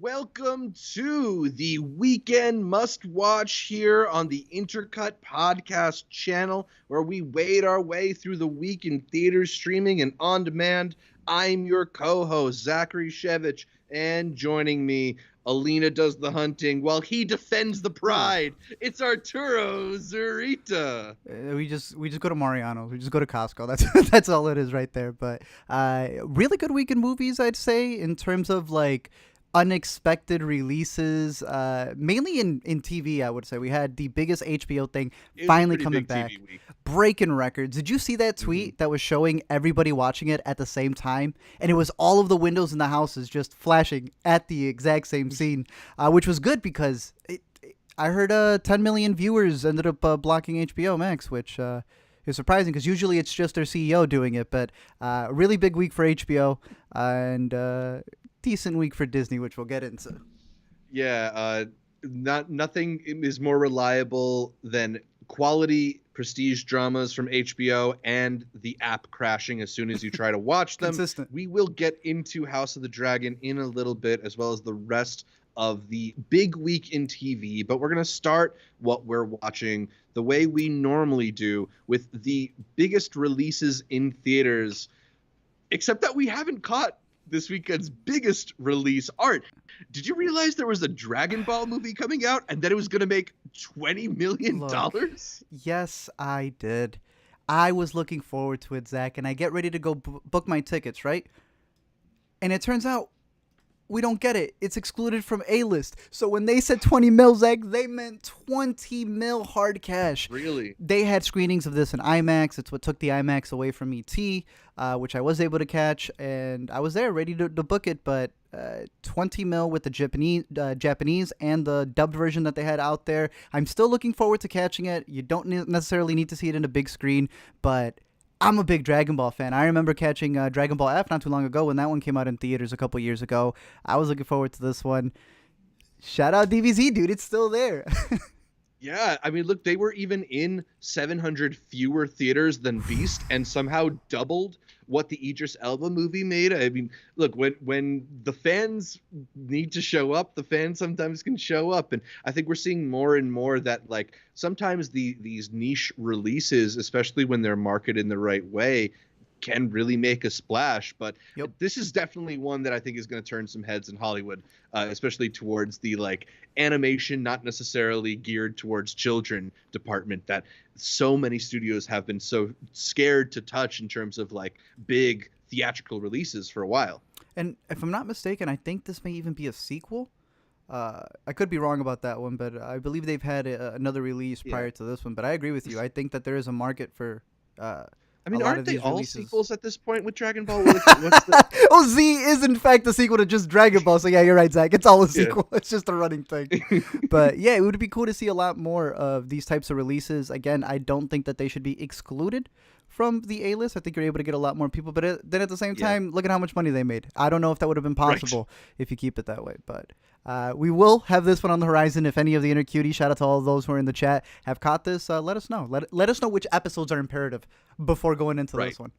Welcome to the weekend must watch here on the Intercut podcast channel, where we wade our way through the week in theaters, streaming, and on demand. I'm your co host, Zachary Shevich, and joining me, Alina does the hunting while he defends the Ooh. pride. It's Arturo Zurita. We just go to Mariano's. We just go to Costco. That's that's all it is right there. But really good week in movies, I'd say, in terms of like unexpected releases. Mainly in TV, I would say we had the biggest HBO thing It was a finally pretty coming big TV back, week. breaking records. Did you see that tweet that was showing everybody watching it at the same time, and it was all of the windows in the houses just flashing at the exact same scene, which was good because I heard 10 million viewers ended up blocking HBO Max, which is surprising because usually it's just their CEO doing it. But really big week for HBO and decent week for Disney, which we'll get into. Yeah, nothing is more reliable than quality prestige dramas from HBO and the app crashing as soon as you try to watch them. Consistent. We will get into House of the Dragon in a little bit, as well as the rest of the big week in TV. But we're going to start what we're watching the way we normally do, with the biggest releases in theaters, except that we haven't caught this weekend's biggest release. Art, did you realize there was a Dragon Ball movie coming out and that it was going to make Look, $20 million? yes, I did. I was looking forward to it, Zach, and I get ready to go book my tickets, right? And it turns out we don't get it. It's excluded from A list. So when they said 20 mil, Zach, they meant 20 mil hard cash. Really? They had screenings of this in IMAX. It's what took the IMAX away from ET, which I was able to catch, and I was there ready to book it. But 20 mil with the Japanese and the dubbed version that they had out there. I'm still looking forward to catching it. You don't necessarily need to see it in a big screen, but I'm a big Dragon Ball fan. I remember catching Dragon Ball F not too long ago when that one came out in theaters a couple years ago. I was looking forward to this one. Shout out DBZ, dude. It's still there. Yeah, I mean, look, they were even in 700 fewer theaters than Beast and somehow doubled what the Idris Elba movie made. I mean, look, when the fans need to show up, the fans sometimes can show up, and I think we're seeing more and more that, like, sometimes these niche releases, especially when they're marketed in the right way, can really make a splash. But Yep. this is definitely one that I think is going to turn some heads in Hollywood, especially towards the like animation, not necessarily geared towards children department that so many studios have been so scared to touch in terms of like big theatrical releases for a while. And if I'm not mistaken, I think this may even be a sequel. I could be wrong about that one, but I believe they've had another release Yeah. prior to this one. But I agree with you. I think that there is a market for uh, I a mean, lot aren't of they these all releases. sequels at this point with Dragon Ball? What's the Oh, Z is in fact the sequel to just Dragon Ball. So yeah, you're right, Zach. It's all a yeah. sequel. It's just a running thing. But yeah, it would be cool to see a lot more of these types of releases. Again, I don't think that they should be excluded from the A list. I think you're able to get a lot more people. But then at the same Yeah. time, look at how much money they made. I don't know if that would have been Right. possible if you keep it that way. But we will have this one on the horizon. If any of the inner cuties, shout out to all of those who are in the chat, have caught this, let us know. Let us know which episodes are imperative before going into Right. this one.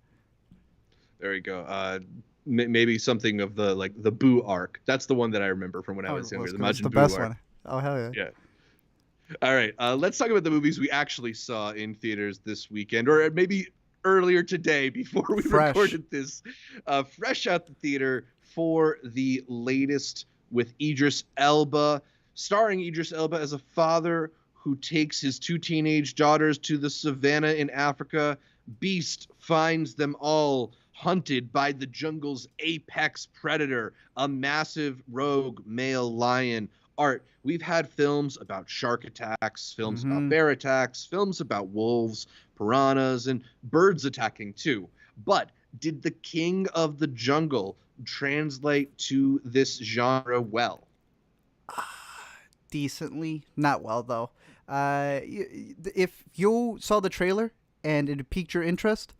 There you go. Maybe something of the like the Boo arc. That's the one that I remember from when I Oh, was well, younger. The it's the Majin Buu best arc. one. Oh, hell yeah. Yeah. All right. Let's talk about the movies we actually saw in theaters this weekend, or maybe earlier today before we Fresh. recorded this. Fresh out the theater for the latest with Idris Elba, starring Idris Elba as a father who takes his two teenage daughters to the savannah in Africa. Beast finds them all hunted by the jungle's apex predator, a massive rogue male lion. Art, we've had films about shark attacks, films about Mm-hmm. bear attacks, films about wolves, piranhas, and birds attacking too. But did the king of the jungle translate to this genre well? Decently, not well though. If you saw the trailer and it piqued your interest,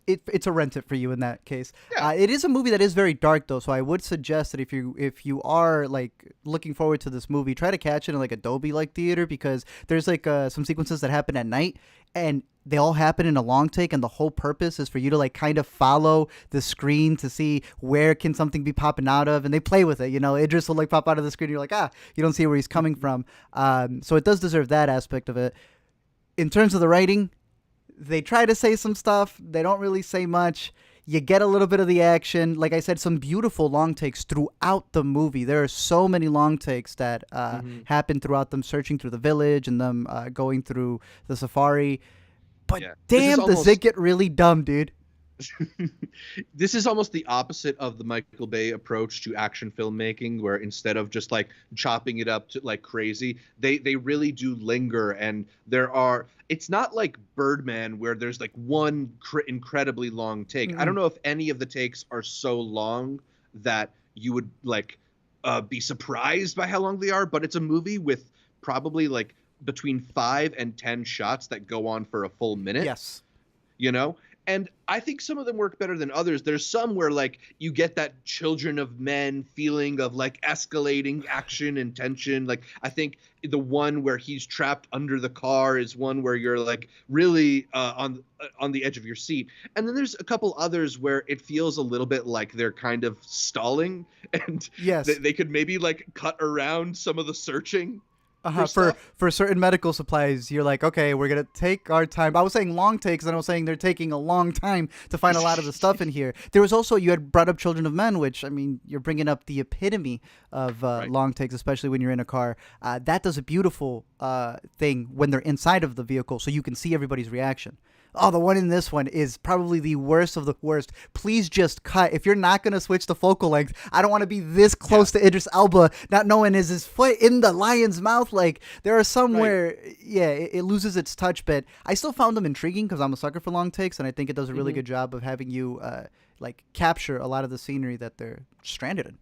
it's a rent it for you in that case. Yeah. It is a movie that is very dark though, so I would suggest that if you are like looking forward to this movie, try to catch it in like a Dolby like theater, because there's like some sequences that happen at night and they all happen in a long take, and the whole purpose is for you to like kind of follow the screen to see where can something be popping out of, and they play with it. You know, Idris will like pop out of the screen, and you're like, you don't see where he's coming from. So it does deserve that aspect of it. In terms of the writing, they try to say some stuff. They don't really say much. You get a little bit of the action. Like I said, some beautiful long takes throughout the movie. There are so many long takes that happen throughout them searching through the village and them going through the safari. But damn, does it get really dumb, dude. This is almost the opposite of the Michael Bay approach to action filmmaking, where instead of just like chopping it up to like crazy, they really do linger. And it's not like Birdman where there's like one incredibly long take. Mm-hmm. I don't know if any of the takes are so long that you would like be surprised by how long they are, but it's a movie with probably like between 5 and 10 shots that go on for a full minute. Yes. You know? And I think some of them work better than others. There's some where like you get that Children of Men feeling of like escalating action and tension. Like I think the one where he's trapped under the car is one where you're like really on the edge of your seat. And then there's a couple others where it feels a little bit like they're kind of stalling, and yes, they could maybe like cut around some of the searching. For certain medical supplies, you're like, okay, we're going to take our time. I was saying long takes, and I was saying they're taking a long time to find a lot of the stuff in here. There was also, you had brought up Children of Men, which, I mean, you're bringing up the epitome of long takes, especially when you're in a car. That does a beautiful thing when they're inside of the vehicle, so you can see everybody's reaction. Oh, the one in this one is probably the worst of the worst. Please just cut. If you're not going to switch the focal length, I don't want to be this close to Idris Elba, not knowing is his foot in the lion's mouth. Like, there are some where, it loses its touch, but I still found them intriguing because I'm a sucker for long takes, and I think it does a really good job of having you, capture a lot of the scenery that they're stranded in.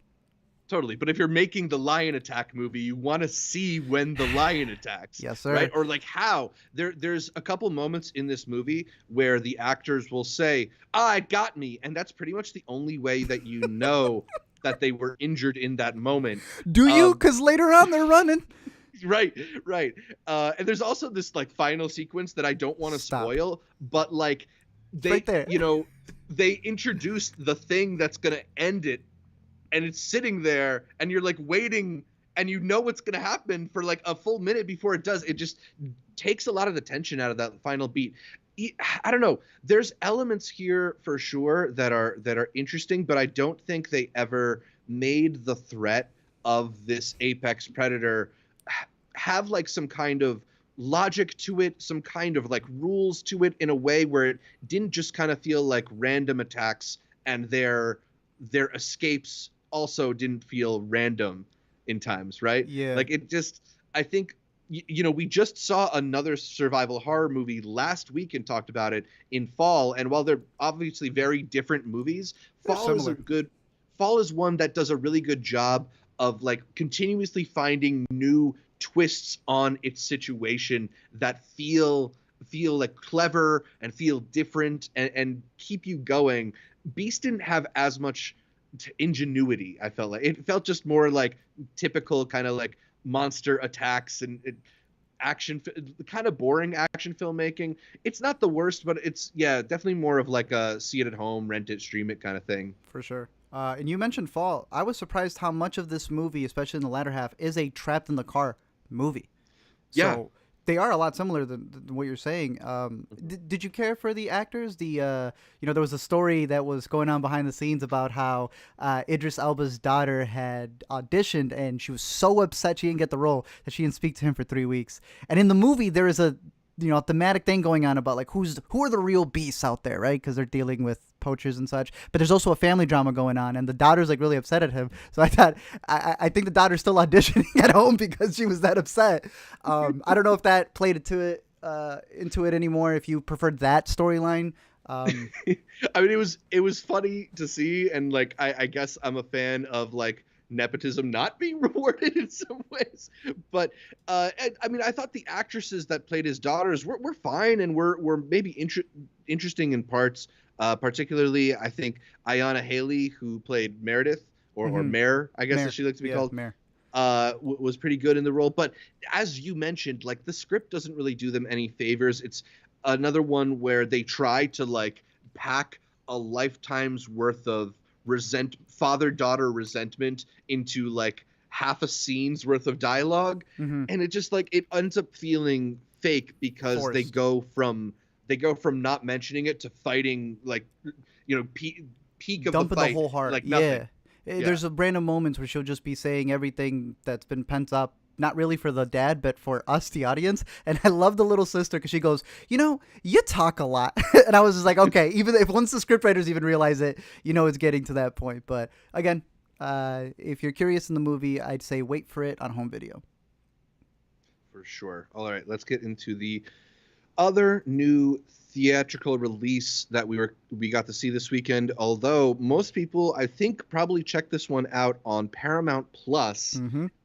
Totally. But if you're making the lion attack movie, you want to see when the lion attacks. Yes, sir. Right? Or like how. There's a couple moments in this movie where the actors will say, it got me. And that's pretty much the only way that you know that they were injured in that moment. Do you? Because later on they're running. Right. And there's also this like final sequence that I don't want to spoil, but like they, they introduced the thing that's going to end it. And it's sitting there, and you're like waiting, and you know what's going to happen for like a full minute before it does. It just takes a lot of the tension out of that final beat. I don't know. There's elements here for sure that are interesting, but I don't think they ever made the threat of this apex predator have like some kind of logic to it, some kind of like rules to it in a way where it didn't just kind of feel like random attacks, and their escapes also didn't feel random in times, right? Yeah. Like it just, I think, we just saw another survival horror movie last week and talked about it in Fall. And while they're obviously very different movies, Fall is one that does a really good job of like continuously finding new twists on its situation that feel like clever and feel different and keep you going. Beast didn't have as much ingenuity. I felt like it felt just more like typical kind of like monster attacks and action, kind of boring action filmmaking. It's not the worst, but it's definitely more of like a see it at home, rent it, stream it kind of thing. For sure. And you mentioned Fall. I was surprised how much of this movie, especially in the latter half, is a trapped in the car movie. So they are a lot similar than what you're saying. Did you care for the actors? There was a story that was going on behind the scenes about how Idris Elba's daughter had auditioned, and she was so upset she didn't get the role that she didn't speak to him for 3 weeks. And in the movie, there is a thematic thing going on about like who are the real beasts out there, right? Because they're dealing with poachers and such. But there's also a family drama going on, and the daughter's like really upset at him. So I thought, I think the daughter's still auditioning at home because she was that upset. I don't know if that played into it anymore. If you preferred that storyline. I mean, it was funny to see, and like I guess I'm a fan of like nepotism not being rewarded in some ways, but I mean, I thought the actresses that played his daughters were fine and were maybe interesting in parts. Particularly, I think Ayanna Haley, who played Meredith or Mare, I guess as she likes to be called, Mare. Was pretty good in the role. But as you mentioned, like the script doesn't really do them any favors. It's another one where they try to like pack a lifetime's worth of father-daughter resentment into like half a scene's worth of dialogue, and it just like it ends up feeling fake because Forced. they go from not mentioning it to fighting like peak of dumping the fight, the whole heart. like nothing. Yeah. There's a random moments where she'll just be saying everything that's been pent up, not really for the dad, but for us, the audience. And I love the little sister because she goes, you talk a lot. And I was just like, okay, even if once the scriptwriters even realize it, it's getting to that point. But again, if you're curious in the movie, I'd say wait for it on home video. For sure. All right, let's get into the other new theatrical release that we got to see this weekend, although most people I think probably checked this one out on Paramount Plus.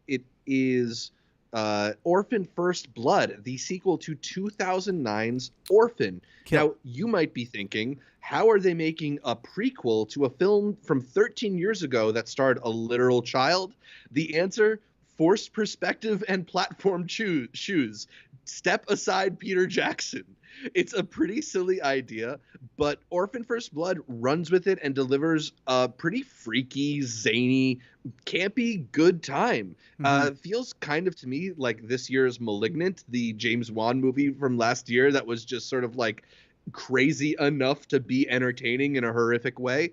It is Orphan First Blood, the sequel to 2009's Orphan. Now you might be thinking, how are they making a prequel to a film from 13 years ago that starred a literal child? The answer: forced perspective and platform shoes. Step aside, Peter Jackson. It's a pretty silly idea, but Orphan First Blood runs with it and delivers a pretty freaky, zany, campy, good time. Feels kind of to me like this year's Malignant, the James Wan movie from last year that was just sort of like crazy enough to be entertaining in a horrific way.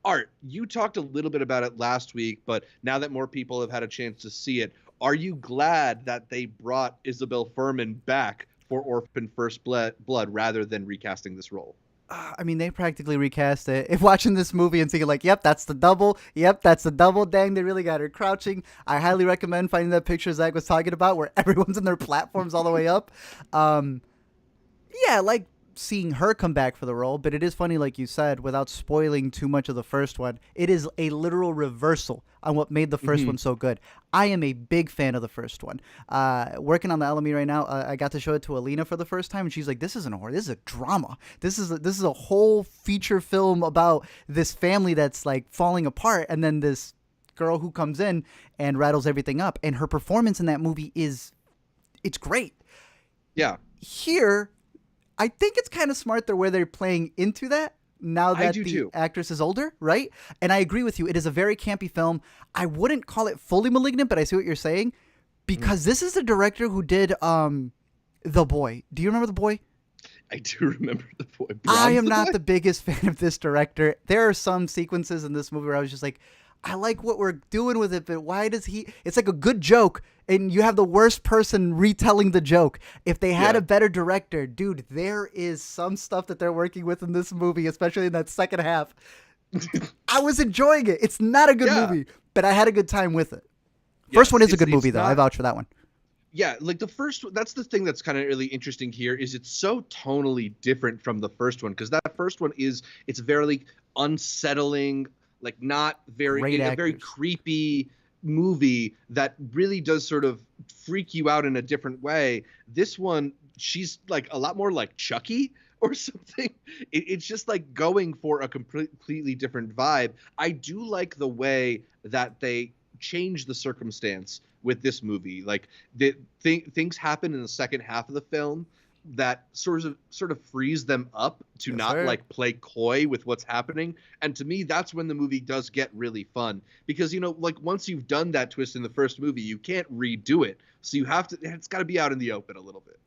Art, you talked a little bit about it last week, but now that more people have had a chance to see it, are you glad that they brought Isabel Fuhrman back for Orphan First Blood rather than recasting this role? I mean, they practically recast it. If watching this movie and thinking like, yep, that's the double. Yep, that's the double. Dang, they really got her crouching. I highly recommend finding that picture Zach was talking about where everyone's in their platforms all the way up. Yeah, like seeing her come back for the role, but it is funny, like you said, without spoiling too much of the first one, it is a literal reversal on what made the first one so good. I am a big fan of the first one. Working on the LME right now, I got to show it to Alina for the first time, and she's like, "This isn't a horror. This is a drama. This is a whole feature film about this family that's like falling apart, and then this girl who comes in and rattles everything up." And her performance in that movie it's great. Yeah. Here, I think it's kind of smart where they're playing into that now that the actress is older, right? And I agree with you. It is a very campy film. I wouldn't call it fully Malignant, but I see what you're saying because this is the director who did The Boy. Do you remember The Boy? I do remember The Boy. I am not the biggest fan of this director. There are some sequences in this movie where I was just like, I like what we're doing with it, but why does it's like a good joke and you have the worst person retelling the joke. If they had a better director, dude, there is some stuff that they're working with in this movie, especially in that second half. I was enjoying it. It's not a good movie, but I had a good time with it. First one is a good movie, though. I vouch for that one. Yeah, like the first, that's the thing that's kind of really interesting here is it's so tonally different from the first one because that first one it's very unsettling, like not very a very creepy movie that really does sort of freak you out in a different way. This one, she's like a lot more like Chucky or something. It's just like going for a completely different vibe. I do like the way that they change the circumstance with this movie. Like things happen in the second half of the film that sort of frees them up to like play coy with what's happening. And to me, that's when the movie does get really fun because, like once you've done that twist in the first movie, you can't redo it. So it's got to be out in the open a little bit.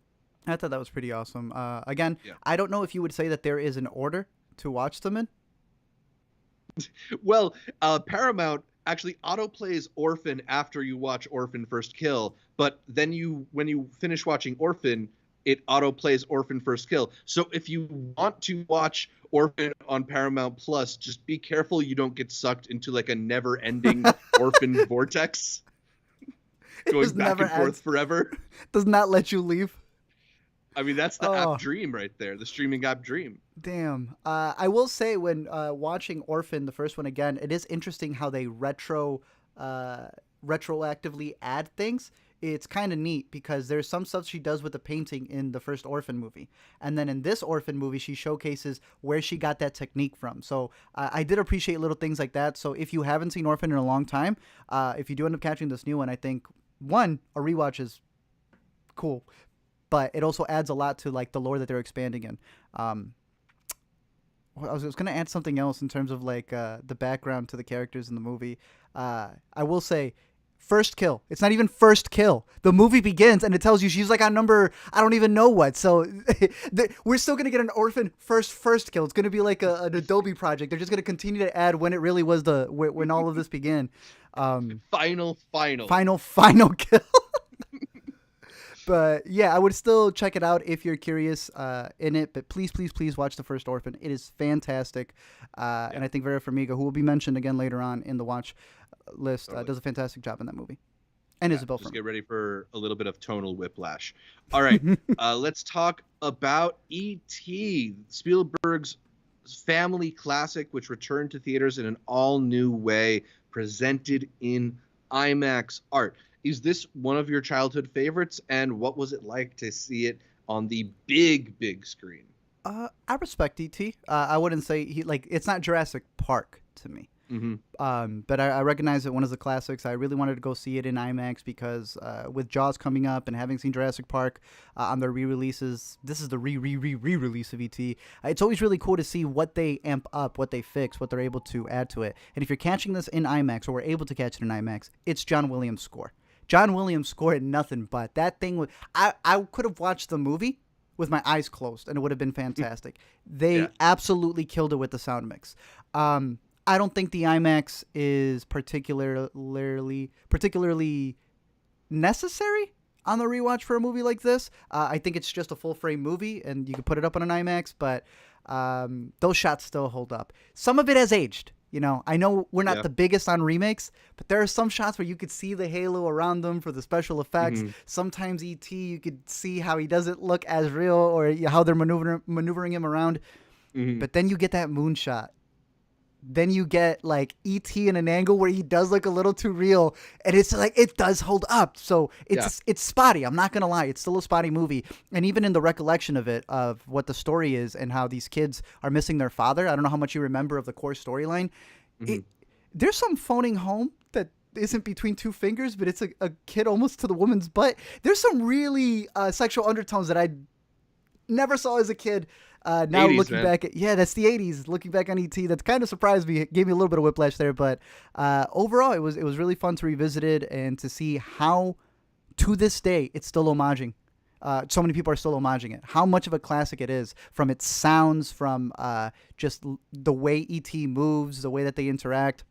I thought that was pretty awesome. Again, I don't know if you would say that there is an order to watch them in. Well, Paramount actually autoplays Orphan after you watch Orphan First Kill, but then when you finish watching Orphan, it autoplays Orphan First Kill. So if you want to watch Orphan on Paramount Plus, just be careful you don't get sucked into like a never-ending Orphan vortex. Going back and forth forever. Does not let you leave. I mean, that's the app dream right there, the streaming app dream. Damn. I will say when watching Orphan, the first one again, it is interesting how they retroactively add things. it's kind of neat because there's some stuff she does with the painting in the first Orphan movie. And then in this Orphan movie, she showcases where she got that technique from. So I did appreciate little things like that. So if you haven't seen Orphan in a long time, if you do end up catching this new one, I think, one, a rewatch is cool. But it also adds a lot to like the lore that they're expanding in. I was going to add something else in terms of like the background to the characters in the movie. I will say, first kill. It's not even first kill. The movie begins and it tells you she's like on number, I don't even know what. So we're still going to get an Orphan first kill. It's going to be like an Adobe project. They're just going to continue to add when it really was when all of this began. Final kill. But yeah, I would still check it out if you're curious in it. But please watch the first Orphan. It is fantastic. And I think Vera Farmiga, who will be mentioned again later on in the watch list, does a fantastic job in that movie. And Isabel just Fuhrman. Get ready for a little bit of tonal whiplash. All right, let's talk about E.T., Spielberg's family classic, which returned to theaters in an all-new way, presented in IMAX art. Is this one of your childhood favorites, and what was it like to see it on the big screen? I respect E.T. I wouldn't say it's not Jurassic Park to me. Mm-hmm. But I recognize it one of the classics. I really wanted to go see it in IMAX because with Jaws coming up and having seen Jurassic Park on their re-releases, this is the re-release of E.T. It's always really cool to see what they amp up, what they fix, what they're able to add to it. And if you're catching this in IMAX, or we're able to catch it in IMAX, it's John Williams' score. John Williams scored nothing but that thing. I could have watched the movie with my eyes closed, and it would have been fantastic. They absolutely killed it with the sound mix. I don't think the IMAX is particularly necessary on the rewatch for a movie like this. I think it's just a full frame movie, and you can put it up on an IMAX, but those shots still hold up. Some of it has aged. You know, I know we're not the biggest on remakes, but there are some shots where you could see the halo around them for the special effects. Mm-hmm. Sometimes E.T., you could see how he doesn't look as real, or how they're maneuvering him around. Mm-hmm. But then you get that moonshot. Then you get like E.T. in an angle where he does look a little too real, and it's like it does hold up. So it's spotty. I'm not gonna lie, it's still a spotty movie. And even in the recollection of it, of what the story is and how these kids are missing their father, I don't know how much you remember of the core storyline. Mm-hmm. There's some phoning home that isn't between two fingers, but it's a kid almost to the woman's butt. There's some really sexual undertones that I never saw as a kid. Now 80s, looking back at, that's the 80s. Looking back on E.T., that's kind of surprised me. It gave me a little bit of whiplash there, but overall, it was really fun to revisit it and to see how, to this day, it's still homaging. So many people are still homaging it. How much of a classic it is, from its sounds, from just the way E.T. moves, the way that they interact,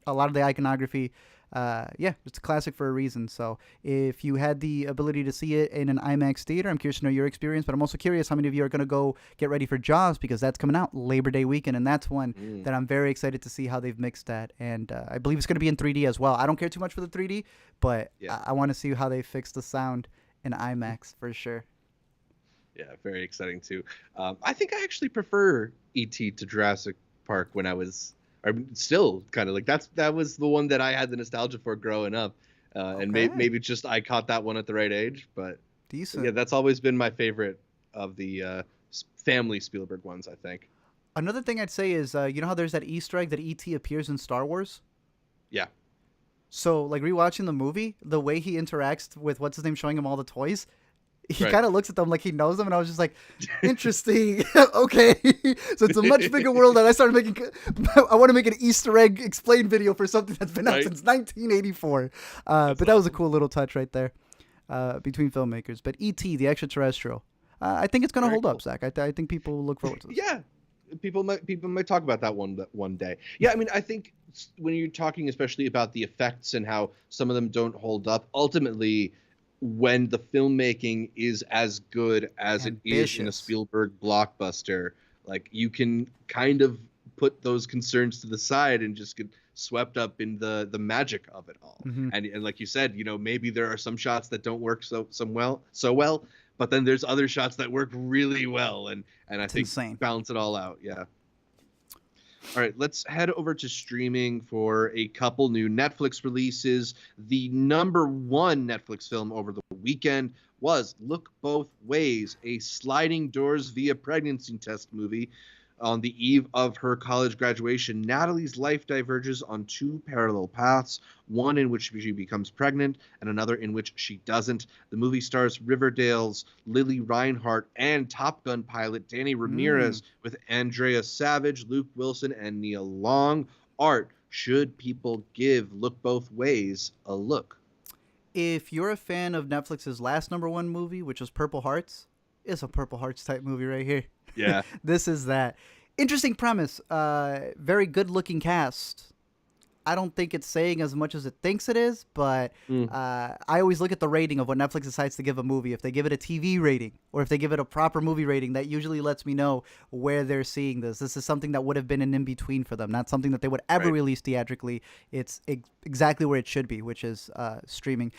a lot of the iconography. It's a classic for a reason. So if you had the ability to see it in an IMAX theater, I'm curious to know your experience, but I'm also curious how many of you are going to go get ready for Jaws, because that's coming out Labor Day weekend, and that's one that I'm very excited to see how they've mixed that. And I believe it's going to be in 3D as well. I don't care too much for the 3D, but I want to see how they fix the sound in IMAX for sure. Yeah, very exciting too. I think I actually prefer E.T. to Jurassic Park when I was... I'm still kind of like that was the one that I had the nostalgia for growing up, and maybe just I caught that one at the right age. But decent. Yeah, that's always been my favorite of the family Spielberg ones, I think. Another thing I'd say is you know how there's that Easter egg that E.T. appears in Star Wars? Yeah. So like rewatching the movie, the way he interacts with what's his name showing him all the toys, he kind of looks at them like he knows them, and I was just like, interesting. Okay. So it's a much bigger world, and I started I want to make an Easter egg explain video for something that's been out since 1984. But that was a cool little touch right there between filmmakers. But E.T., the Extra-Terrestrial, I think it's going to hold up, Zach. I think people will look forward to this. Yeah. People might talk about that one day. Yeah, I mean, I think when you're talking especially about the effects and how some of them don't hold up, ultimately, when the filmmaking is as good as it is in a Spielberg blockbuster, like you can kind of put those concerns to the side and just get swept up in the magic of it all. Mm-hmm. And like you said, you know, maybe there are some shots that don't work so well, but then there's other shots that work really well, and I think balance it all out. Yeah. All right, let's head over to streaming for a couple new Netflix releases. The number one Netflix film over the weekend was Look Both Ways, a sliding doors via pregnancy test movie. On the eve of her college graduation, Natalie's life diverges on two parallel paths, one in which she becomes pregnant and another in which she doesn't. The movie stars Riverdale's Lily Reinhart and Top Gun pilot Danny Ramirez with Andrea Savage, Luke Wilson, and Neil Long. Art, should people give Look Both Ways a look? If you're a fan of Netflix's last number one movie, which was Purple Hearts, it's a Purple Hearts type movie right here. Yeah. This is that. Interesting premise. Very good looking cast. I don't think it's saying as much as it thinks it is, but I always look at the rating of what Netflix decides to give a movie. If they give it a TV rating or if they give it a proper movie rating, that usually lets me know where they're seeing this. This is something that would have been an in-between for them, not something that they would ever release theatrically. It's exactly where it should be, which is streaming.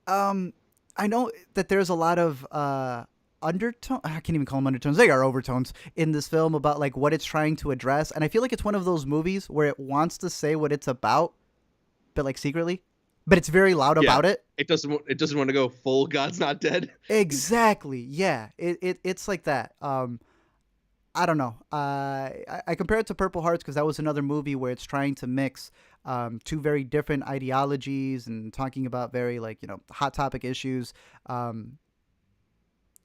I know that there's a lot of undertone. I can't even call them undertones. They are overtones in this film about like what it's trying to address, and I feel like it's one of those movies where it wants to say what it's about, but like secretly, but it's very loud about it. It doesn't want to go full God's Not Dead. Exactly. Yeah. It's like that. I don't know. I compare it to Purple Hearts because that was another movie where it's trying to mix two very different ideologies and talking about very like, hot topic issues.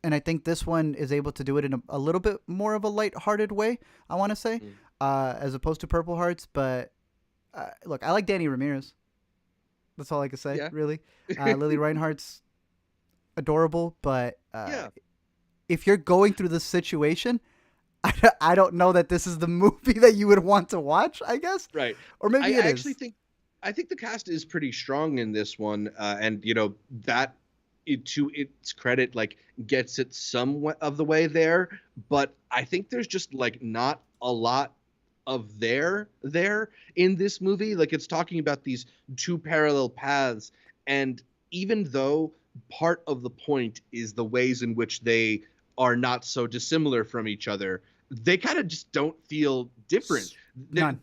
And I think this one is able to do it in a little bit more of a lighthearted way, I want to say, as opposed to Purple Hearts. But look, I like Danny Ramirez. That's all I can say, really. Lily Reinhart's adorable, but if you're going through this situation, I don't know that this is the movie that you would want to watch, I guess. Right. Or maybe I actually think the cast is pretty strong in this one. And, that... to its credit, like gets it somewhat of the way there, but I think there's just like not a lot of there in this movie. Like it's talking about these two parallel paths, and even though part of the point is the ways in which they are not so dissimilar from each other, they kind of just don't feel different.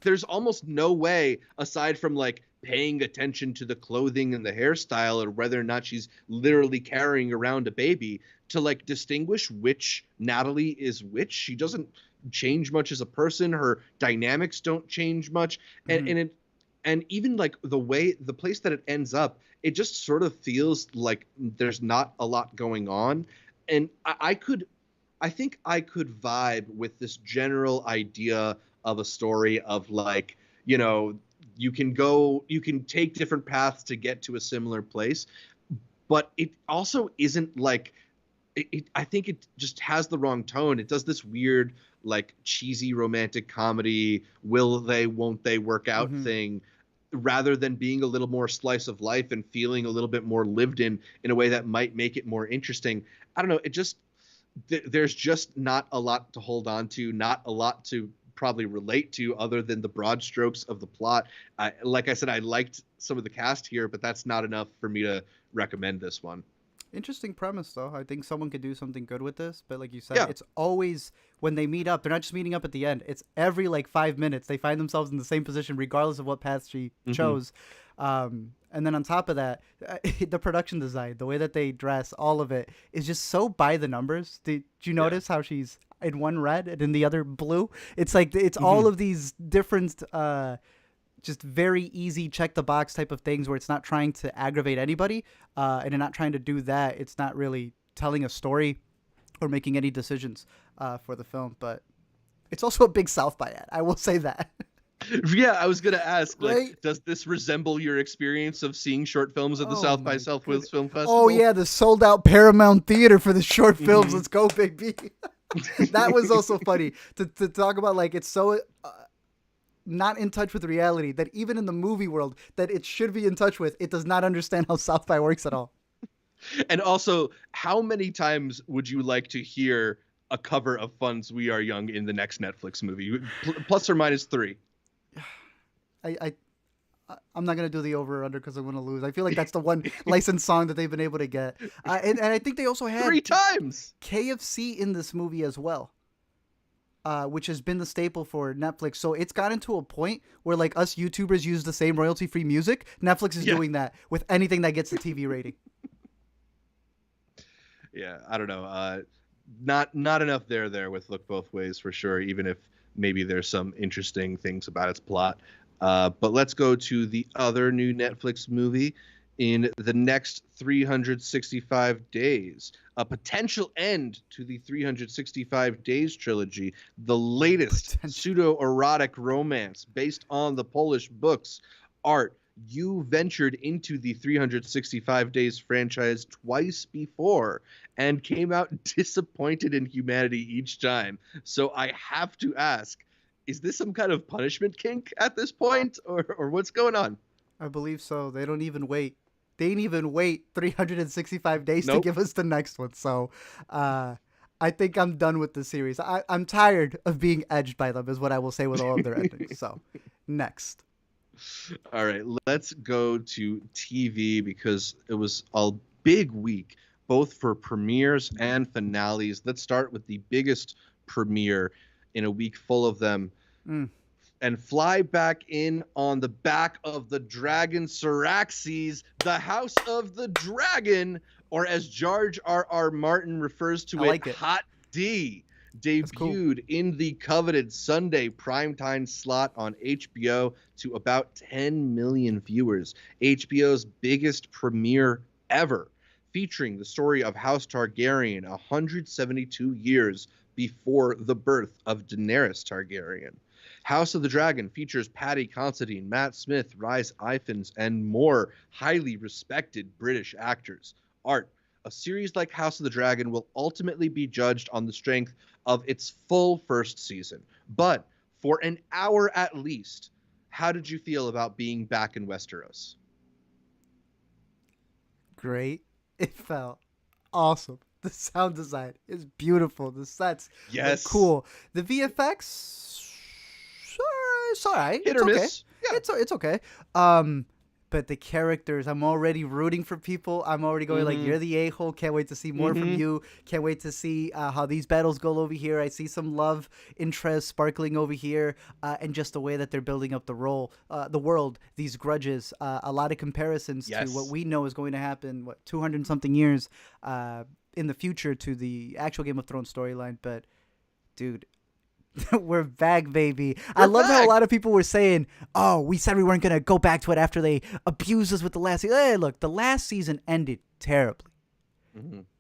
There's almost no way, aside from like paying attention to the clothing and the hairstyle or whether or not she's literally carrying around a baby, to like distinguish which Natalie is which. She doesn't change much as a person. Her dynamics don't change much. And even like the place that it ends up, it just sort of feels like there's not a lot going on. And I think I could vibe with this general idea of a story of like, you can take different paths to get to a similar place, but it also isn't like I think it just has the wrong tone. It does this weird, like cheesy romantic comedy, will they, won't they work out thing, rather than being a little more slice of life and feeling a little bit more lived in a way that might make it more interesting. I don't know. It just, there's just not a lot to hold on to, not a lot to probably relate to other than the broad strokes of the plot. Like I said, I liked some of the cast here, but that's not enough for me to recommend this one. Interesting premise, though. I think someone could do something good with this. But like you said, it's always when they meet up, they're not just meeting up at the end. It's every like 5 minutes they find themselves in the same position, regardless of what path she chose. And then on top of that, the production design, the way that they dress, all of it is just so by the numbers. Did you notice how she's in one red and in the other blue? It's like it's all of these different just very easy check the box type of things where it's not trying to aggravate anybody, and they're not trying to do that. It's not really telling a story or making any decisions for the film, but it's also a big South by ad. I will say that. Yeah, I was gonna ask, like, Right? does this resemble your experience of seeing short films at the South by Southwest Film Festival? Oh yeah, the sold out Paramount Theater for the short films. Let's go, baby. That was also funny to talk about. Like, it's so not in touch with reality that even in the movie world that it should be in touch with, it does not understand how South by works at all. And also, how many times would you like to hear a cover of Fun's We Are Young in the next Netflix movie? Plus or minus 3. I'm not gonna do the over or under because I'm gonna lose. I feel like that's the one licensed song that they've been able to get, and I think they also had 3 times KFC in this movie as well. which has been the staple for Netflix. So it's gotten to a point where like us YouTubers use the same royalty-free music. Netflix is doing that with anything that gets the TV rating. Yeah, I don't know. Not enough there with Look Both Ways for sure, even if maybe there's some interesting things about its plot. But let's go to the other new Netflix movie in the next 365 days. A potential end to the 365 Days trilogy, the latest pseudo-erotic romance based on the Polish books. Art, you ventured into the 365 Days franchise twice before and came out disappointed in humanity each time. So I have to ask, is this some kind of punishment kink at this point, or what's going on? I believe so. They don't even wait. They didn't even wait 365 days Nope. to give us the next one. So I think I'm done with the series. I'm tired of being edged by them, is what I will say with all of their endings. So next. All right, let's go to TV because it was a big week, both for premieres and finales. Let's start with the biggest premiere in a week full of them. And fly back in on the back of the Dragon Syraxes, the House of the Dragon, or as George R.R. Martin refers to it, Hot D, debuted in the coveted Sunday primetime slot on HBO to about 10 million viewers. HBO's biggest premiere ever, featuring the story of House Targaryen 172 years before the birth of Daenerys Targaryen. House of the Dragon features Paddy Considine, Matt Smith, Rhys Ifans, and more highly respected British actors. Art, a series like House of the Dragon will ultimately be judged on the strength of its full first season. But for an hour at least, how did you feel about being back in Westeros? Great. It felt awesome. The sound design is beautiful. The sets are cool. The VFX, it's all right. Hit or miss. Yeah. It's okay. But the characters, I'm already rooting for people. I'm already going like, you're the a-hole. Can't wait to see more from you. Can't wait to see how these battles go over here. I see some love interest sparkling over here, and just the way that they're building up the world, these grudges, a lot of comparisons to what we know is going to happen, 200 and something years in the future to the actual Game of Thrones storyline. But, dude, we're back, baby. I love how a lot of people were saying, oh, we said we weren't going to go back to it after they abused us with the last season. Hey, look, the last season ended terribly.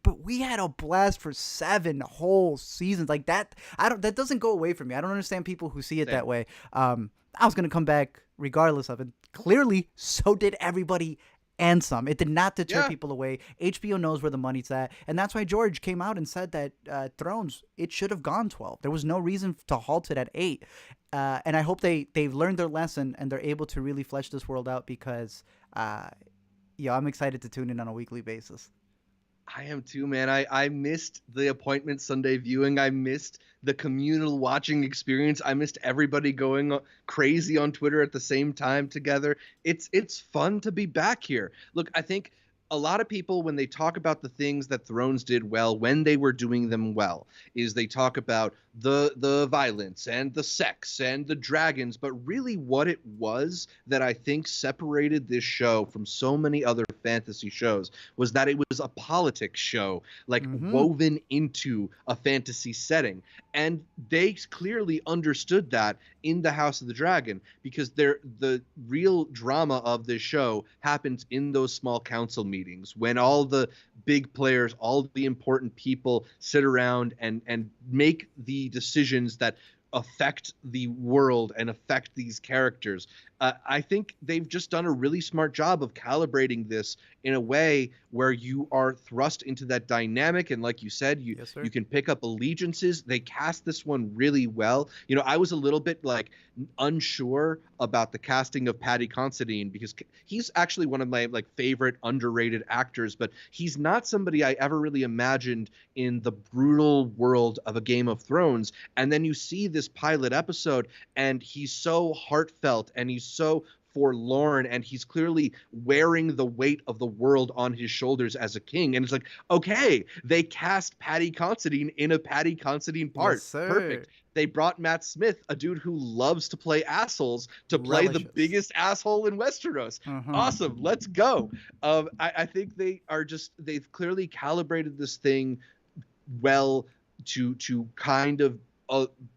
But we had a blast for 7 whole seasons. Like that, that doesn't go away from me. I don't understand people who see it that way. I was going to come back regardless of it. Clearly, so did everybody and some. It did not deter people away. HBO knows where the money's at. And that's why George came out and said that Thrones, it should have gone 12. There was no reason to halt it at 8. And I hope they've learned their lesson and they're able to really flesh this world out because, I'm excited to tune in on a weekly basis. I am too, man. I missed the appointment Sunday viewing. I missed the communal watching experience. I missed everybody going crazy on Twitter at the same time together. It's fun to be back here. Look, I think a lot of people, when they talk about the things that Thrones did well, when they were doing them well, is they talk about the violence and the sex and the dragons. But really what it was that I think separated this show from so many other fantasy shows was that it was a politics show, like woven into a fantasy setting. And they clearly understood that in the House of the Dragon, because the real drama of this show happens in those small council meetings when all the big players, all the important people sit around and make the decisions that affect the world and affect these characters. I think they've just done a really smart job of calibrating this in a way where you are thrust into that dynamic. And like you said, you can pick up allegiances. They cast this one really well. You know, I was a little bit like unsure about the casting of Paddy Considine because he's actually one of my like favorite underrated actors, but he's not somebody I ever really imagined in the brutal world of a Game of Thrones. And then you see this pilot episode and he's so heartfelt and he's so forlorn and he's clearly wearing the weight of the world on his shoulders as a king. And it's like, okay, they cast Paddy Considine in a Paddy Considine part. Yes, sir. Perfect. they brought Matt Smith, a dude who loves to play assholes, to play the Relishes. biggest asshole in Westeros. Awesome, let's go. I think they've clearly calibrated this thing well to kind of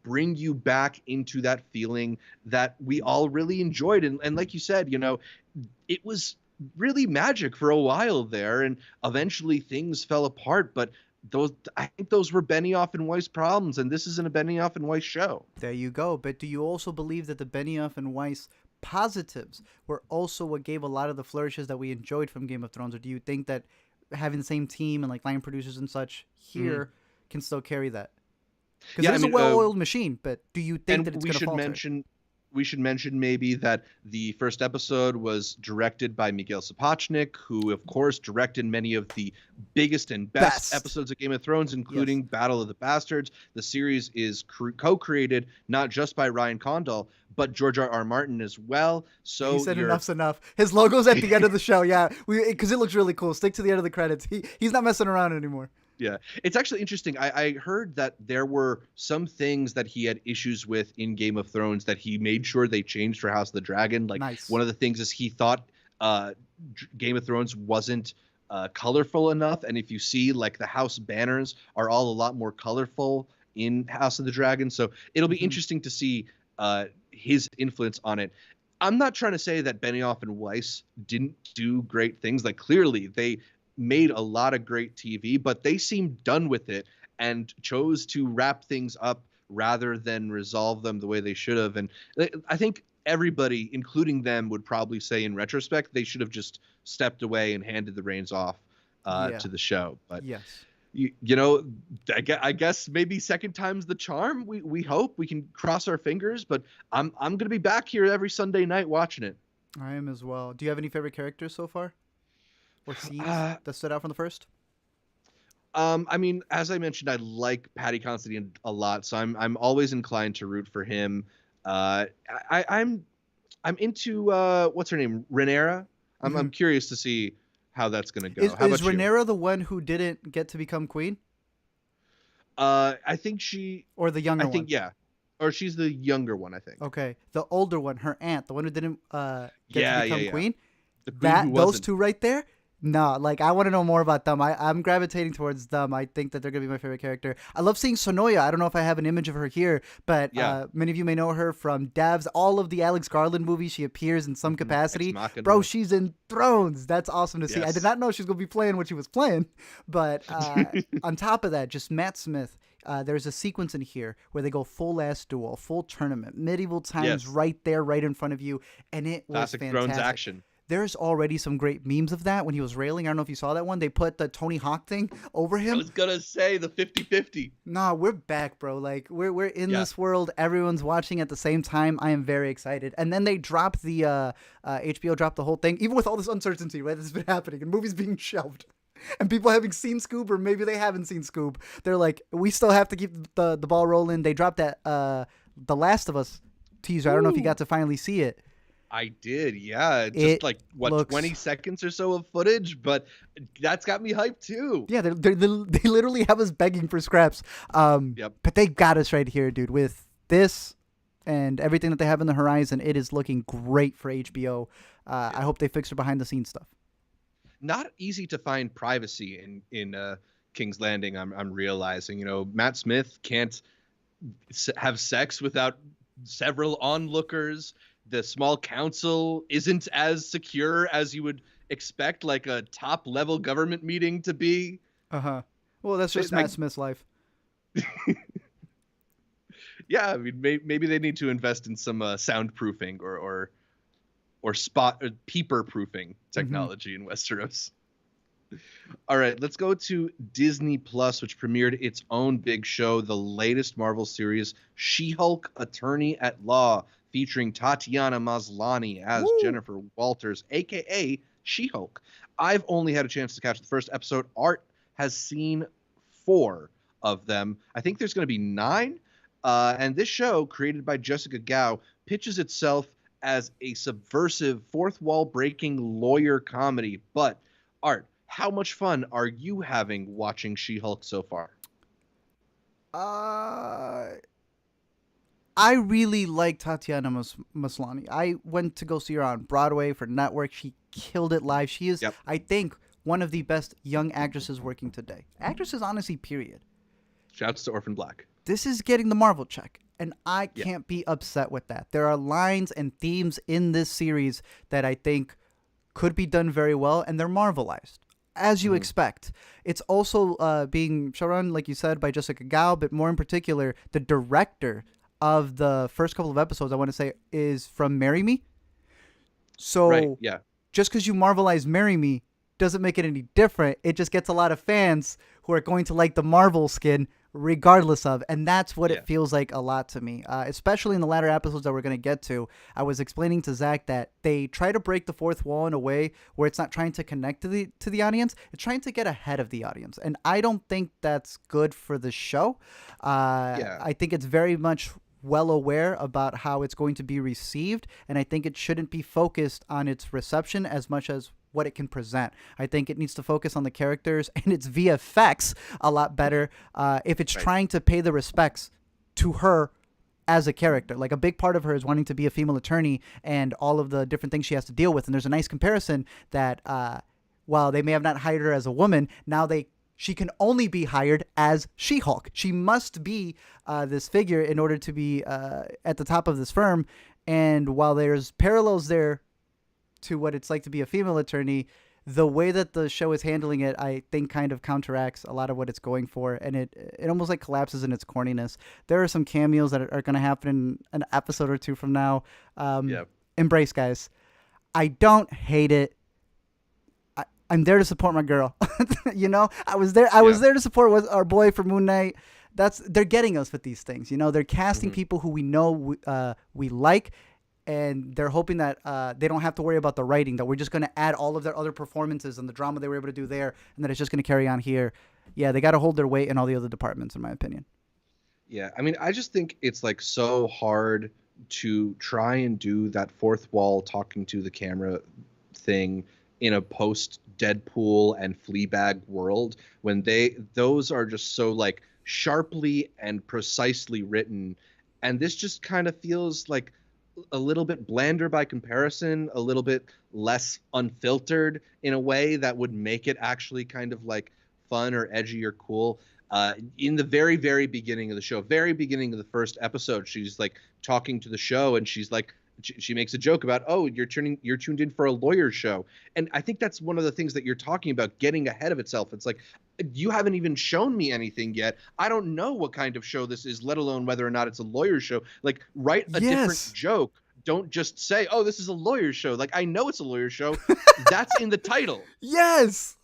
bring you back into that feeling that we all really enjoyed. And like you said, it was really magic for a while there, and eventually things fell apart. But I think those were Benioff and Weiss problems, and this isn't a Benioff and Weiss show. There you go. But do you also believe that the Benioff and Weiss positives were also what gave a lot of the flourishes that we enjoyed from Game of Thrones? Or do you think that having the same team and like line producers and such here can still carry that? Because it's a well-oiled machine, but do you think that it's going to falter? We should mention maybe that the first episode was directed by Miguel Sapochnik, who, of course, directed many of the biggest and best episodes of Game of Thrones, including Battle of the Bastards. The series is co-created not just by Ryan Condal, but George R.R. Martin as well. So he said enough's enough. His logo's at the end of the show, because it looks really cool. Stick to the end of the credits. He's not messing around anymore. Yeah, it's actually interesting. I heard that there were some things that he had issues with in Game of Thrones that he made sure they changed for House of the Dragon. Like, one of the things is he thought Game of Thrones wasn't colorful enough. And if you see, like, the house banners are all a lot more colorful in House of the Dragon. So it'll be interesting to see his influence on it. I'm not trying to say that Benioff and Weiss didn't do great things. Like, clearly they made a lot of great TV, but they seemed done with it and chose to wrap things up rather than resolve them the way they should have. And I think everybody, including them, would probably say in retrospect they should have just stepped away and handed the reins off to the show. But I guess maybe second time's the charm. We hope. We can cross our fingers, but I'm going to be back here every Sunday night watching it. I am as well. Do you have any favorite characters so far? Or scenes that stood out from the first? I mean, as I mentioned, I like Paddy Considine a lot, so I'm always inclined to root for him. I'm into what's her name, Rhaenyra. I'm curious to see how that's gonna go. Is Rhaenyra the one who didn't get to become queen? I think she, or the younger one. I think or she's the younger one. I think. Okay, the older one, her aunt, the one who didn't get to become queen. Those two right there. No, like, I want to know more about them. I'm gravitating towards them. I think that they're going to be my favorite character. I love seeing Sonoya. I don't know if I have an image of her here, but many of you may know her from Devs, all of the Alex Garland movies. She appears in some capacity. Bro, she's in Thrones. That's awesome to see. I did not know she was going to be playing what she was playing. But on top of that, just Matt Smith. There's a sequence in here where they go full-ass duel, full tournament, medieval times right there, right in front of you, and it was classic fantastic. Thrones action. There's already some great memes of that when he was railing. I don't know if you saw that one. They put the Tony Hawk thing over him. I was going to say the 50-50. Nah, we're back, bro. Like, we're in this world. Everyone's watching at the same time. I am very excited. And then they dropped the HBO dropped the whole thing, even with all this uncertainty, right, that's been happening, and movies being shelved. And people having seen Scoob, or maybe they haven't seen Scoob. They're like, we still have to keep the ball rolling. They dropped that The Last of Us teaser. I don't know if you got to finally see it. I did, yeah. Just like, 20 seconds or so of footage, but that's got me hyped too. Yeah, they literally have us begging for scraps. But they got us right here, dude. With this and everything that they have in the horizon, it is looking great for HBO. I hope they fix their behind-the-scenes stuff. Not easy to find privacy in King's Landing, I'm realizing. Matt Smith can't have sex without several onlookers. The small council isn't as secure as you would expect, like a top level government meeting to be. Well, that's just Matt Smith's life. Yeah, I mean, maybe they need to invest in some soundproofing or peeper proofing technology in Westeros. All right, let's go to Disney Plus, which premiered its own big show, the latest Marvel series, She-Hulk Attorney at Law, featuring Tatiana Maslany as Jennifer Walters, a.k.a. She-Hulk. I've only had a chance to catch the first episode. Art has seen 4 of them. I think there's going to be 9. And this show, created by Jessica Gao, pitches itself as a subversive, fourth-wall-breaking lawyer comedy. But, Art, how much fun are you having watching She-Hulk so far? I really like Tatiana Maslany. I went to go see her on Broadway for Network. She killed it live. She is, Yep. I think, one of the best young actresses working today. Actresses, honestly, period. Shouts to Orphan Black. This is getting the Marvel check, and I Yeah. can't be upset with that. There are lines and themes in this series that I think could be done very well, and they're Marvelized, as you expect. It's also being showrun, like you said, by Jessica Gao, but more in particular, the director of the first couple of episodes, I want to say, is from Marry Me. Right. So Yeah. just because you Marvelize Marry Me doesn't make it any different. It just gets a lot of fans who are going to like the Marvel skin regardless of. And that's what Yeah. it feels like a lot to me, especially in the latter episodes that we're going to get to. I was explaining to Zach that they try to break the fourth wall in a way where it's not trying to connect to the audience. It's trying to get ahead of the audience. And I don't think that's good for the show. Yeah. I think it's very much well aware about how it's going to be received, and I think it shouldn't be focused on its reception as much as what it can present. I think it needs to focus on the characters and its VFX a lot better if it's Right. trying to pay the respects to her as a character. Like, a big part of her is wanting to be a female attorney and all of the different things she has to deal with. And there's a nice comparison that while they may have not hired her as a woman, now she can only be hired as She-Hulk. She must be this figure in order to be at the top of this firm. And while there's parallels there to what it's like to be a female attorney, the way that the show is handling it, I think, kind of counteracts a lot of what it's going for, and it almost like collapses in its corniness. There are some cameos that are going to happen in an episode or two from now. Yep. Embrace, guys. I don't hate it. I'm there to support my girl. You know, I was there to support our boy for Moon Knight. They're getting us with these things. You know, they're casting people who we know we like, and they're hoping that they don't have to worry about the writing, that we're just going to add all of their other performances and the drama they were able to do there, and that it's just going to carry on here. Yeah, they got to hold their weight in all the other departments, in my opinion. Yeah. I mean, I just think it's like so hard to try and do that fourth wall talking to the camera thing in a post Deadpool and Fleabag world when those are just so like sharply and precisely written, and this just kind of feels like a little bit blander by comparison, a little bit less unfiltered in a way that would make it actually kind of like fun or edgy or cool. In the very, very beginning of the show, very beginning of the first episode, she's like talking to the show, and she's like, she makes a joke about, oh, you're tuned in for a lawyer show. And I think that's one of the things that you're talking about, getting ahead of itself. It's like, you haven't even shown me anything yet. I don't know what kind of show this is, let alone whether or not it's a lawyer show. Like, write a different joke. Don't just say, oh, this is a lawyer show. Like, I know it's a lawyer show. That's in the title. Yes.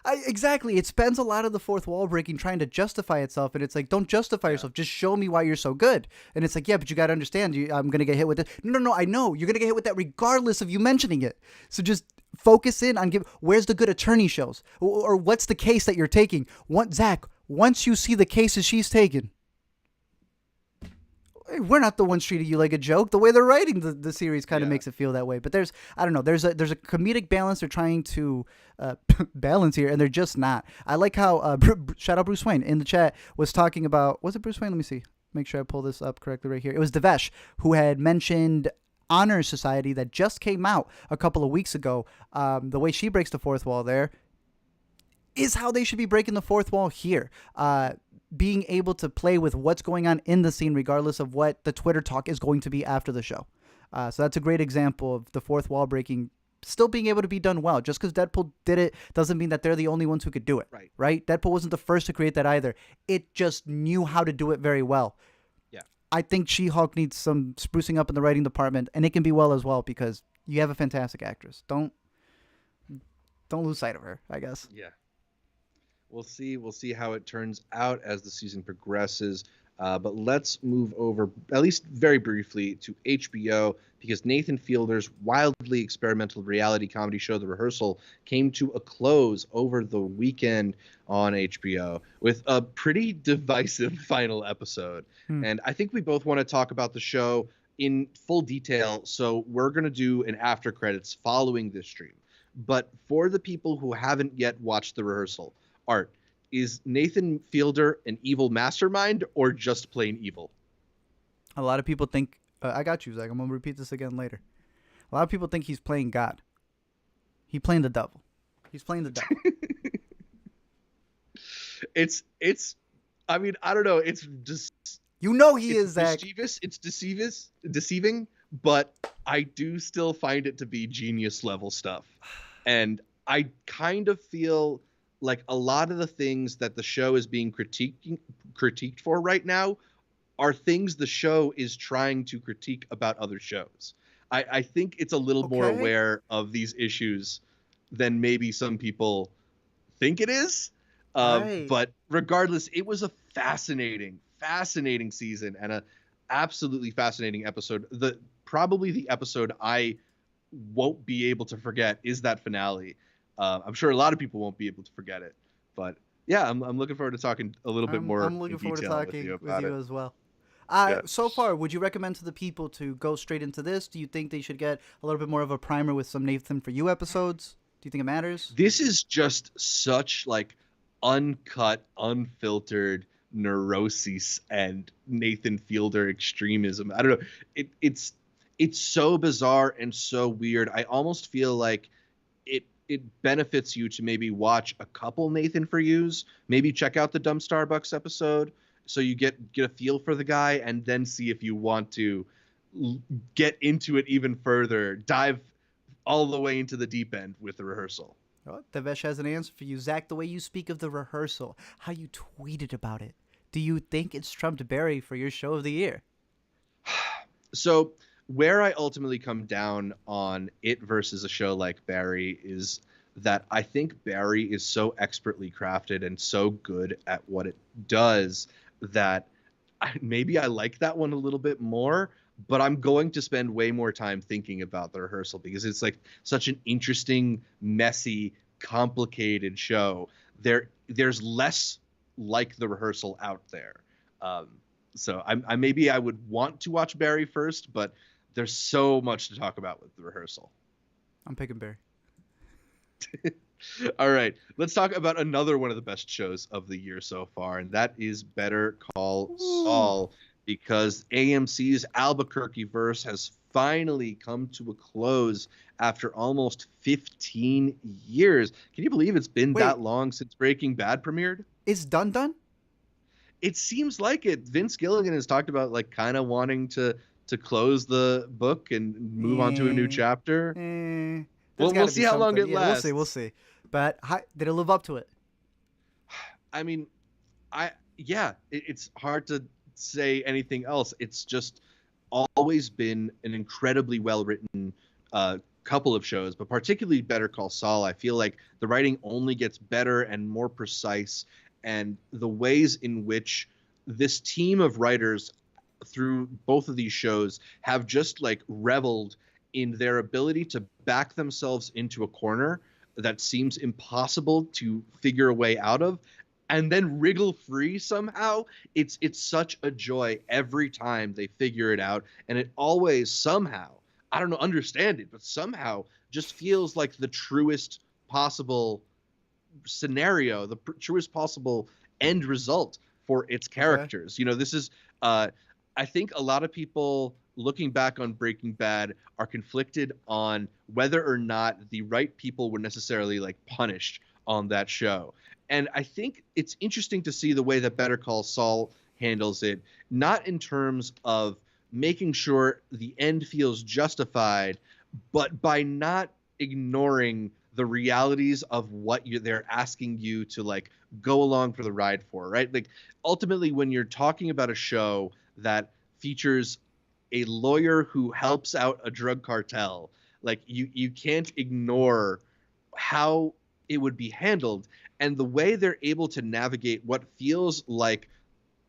Exactly. It spends a lot of the fourth wall breaking trying to justify itself, and it's like, don't justify yourself. Just show me why you're so good. And it's like, yeah, but you got to understand, I'm going to get hit with it. No, I know. You're going to get hit with that regardless of you mentioning it. So just focus in on where's the good attorney shows? Or what's the case that you're taking? Zach, once you see the cases she's taken, we're not the ones treating you like a joke. The way they're writing the series kind of makes it feel that way. But there's a comedic balance they're trying to balance here, and they're just not. I like how shout out Bruce Wayne in the chat was talking about, was it Bruce Wayne? Let me see. Make sure I pull this up correctly right here. It was Devesh who had mentioned Honor Society that just came out a couple of weeks ago. The way she breaks the fourth wall there is how they should be breaking the fourth wall here. Being able to play with what's going on in the scene regardless of what the Twitter talk is going to be after the show. So that's a great example of the fourth wall breaking still being able to be done well. Just because Deadpool did it doesn't mean that they're the only ones who could do it. Right? Deadpool wasn't the first to create that either. It just knew how to do it very well. Yeah. I think She-Hulk needs some sprucing up in the writing department, and it can be well as well because you have a fantastic actress. Don't lose sight of her, I guess. Yeah. We'll see how it turns out as the season progresses. But let's move over, at least very briefly, to HBO, because Nathan Fielder's wildly experimental reality comedy show, The Rehearsal, came to a close over the weekend on HBO with a pretty divisive final episode. And I think we both want to talk about the show in full detail, so we're going to do an after credits following this stream. But for the people who haven't yet watched The Rehearsal, Art, is Nathan Fielder an evil mastermind or just plain evil? A lot of people think I got you, Zach. I'm gonna repeat this again later. A lot of people think he's playing God. He's playing the devil. He's playing the devil. It's. I mean, I don't know. It's just. You know he is, Zach. Mischievous. It's deceiving, but I do still find it to be genius level stuff, and I kind of feel like a lot of the things that the show is being critiqued for right now are things the show is trying to critique about other shows. I think it's a little more aware of these issues than maybe some people think it is. Right. But regardless, it was a fascinating season and a absolutely fascinating episode. Probably the episode I won't be able to forget is that finale. I'm sure a lot of people won't be able to forget it, but yeah, I'm looking forward to talking a little bit more. I'm looking forward to talking with you as well. Yeah. So far, would you recommend to the people to go straight into this? Do you think they should get a little bit more of a primer with some Nathan For You episodes? Do you think it matters? This is just such like uncut, unfiltered neuroses and Nathan Fielder extremism. I don't know. It's so bizarre and so weird. I almost feel like it benefits you to maybe watch a couple Nathan For Yous, maybe check out the Dumb Starbucks episode so you get a feel for the guy, and then see if you want to get into it even further, dive all the way into the deep end with the rehearsal. Oh, Devesh has an answer for you. Zach, the way you speak of the rehearsal, how you tweeted about it, do you think it's trumped Barry for your show of the year? So where I ultimately come down on it versus a show like Barry is that I think Barry is so expertly crafted and so good at what it does that maybe I like that one a little bit more, but I'm going to spend way more time thinking about the rehearsal because it's like such an interesting, messy, complicated show. There's less like the rehearsal out there. So maybe I would want to watch Barry first, but there's so much to talk about with the rehearsal. I'm picking Barry. All right, let's talk about another one of the best shows of the year so far, and that is Better Call Saul, because AMC's Albuquerque verse has finally come to a close after almost 15 years. Can you believe it's been that long since Breaking Bad premiered? It's done? It seems like it. Vince Gilligan has talked about like kind of wanting to close the book and move on to a new chapter. Well, we'll see how long it lasts. We'll see. But did it live up to it? I mean, it's hard to say anything else. It's just always been an incredibly well-written couple of shows, but particularly Better Call Saul. I feel like the writing only gets better and more precise, and the ways in which this team of writers through both of these shows have just like reveled in their ability to back themselves into a corner that seems impossible to figure a way out of and then wriggle free somehow. It's such a joy every time they figure it out, and it always somehow, I don't know, understand it, but somehow just feels like the truest possible scenario, the truest possible end result for its characters. You know, this is I think a lot of people looking back on Breaking Bad are conflicted on whether or not the right people were necessarily like punished on that show. And I think it's interesting to see the way that Better Call Saul handles it, not in terms of making sure the end feels justified, but by not ignoring the realities of what they're asking you to like go along for the ride for, right? Like ultimately when you're talking about a show that features a lawyer who helps out a drug cartel, like you can't ignore how it would be handled, and the way they're able to navigate what feels like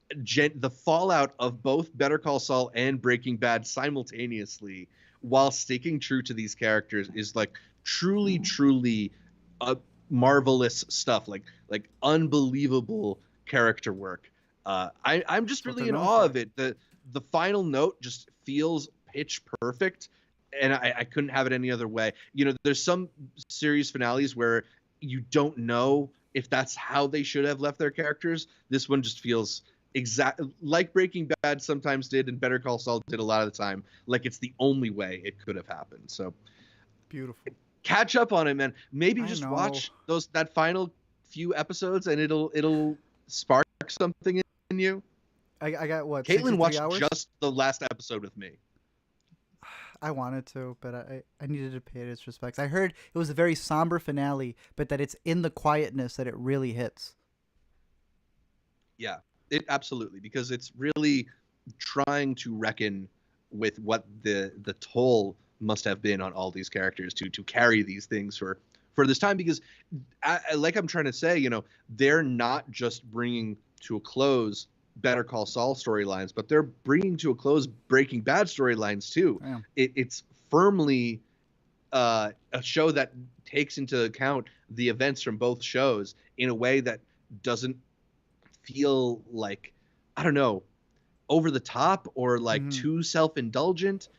the fallout of both Better Call Saul and Breaking Bad simultaneously while sticking true to these characters is like truly marvelous stuff, like unbelievable character work. I'm just really in awe of it. The final note just feels pitch perfect, and I couldn't have it any other way. You know, there's some series finales where you don't know if that's how they should have left their characters. This one just feels like Breaking Bad sometimes did and Better Call Saul did a lot of the time. Like it's the only way it could have happened. So Beautiful. catch up on it, man. Maybe I just know. watch that final few episodes and it'll spark something in you. I got what? Caitlin 63 watched hours? just the last episode with me. I wanted to, but I needed to pay it its respects. I heard it was a very somber finale, but that it's in the quietness that it really hits. Yeah, it absolutely, because it's really trying to reckon with what the toll must have been on all these characters to carry these things for this time. Because like I'm trying to say, you know, they're not just bringing to a close Better Call Saul storylines, but they're bringing to a close Breaking Bad storylines too. It's firmly a show that takes into account the events from both shows in a way that doesn't feel like, I don't know, over the top or like too self-indulgent.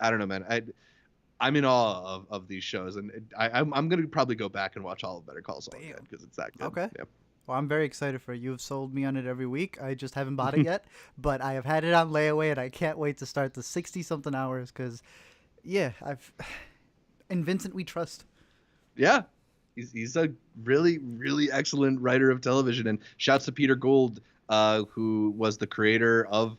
I don't know, man. I'm in awe of these shows, and I'm gonna probably go back and watch all of Better Call Saul again because it's that good. Okay. Yeah. Well, I'm very excited for it. You've sold me on it every week. I just haven't bought it yet, but I have had it on layaway, and I can't wait to start the 60-something hours because, yeah, in Vincent we trust. Yeah, he's a really, really excellent writer of television, and shouts to Peter Gould, who was the creator of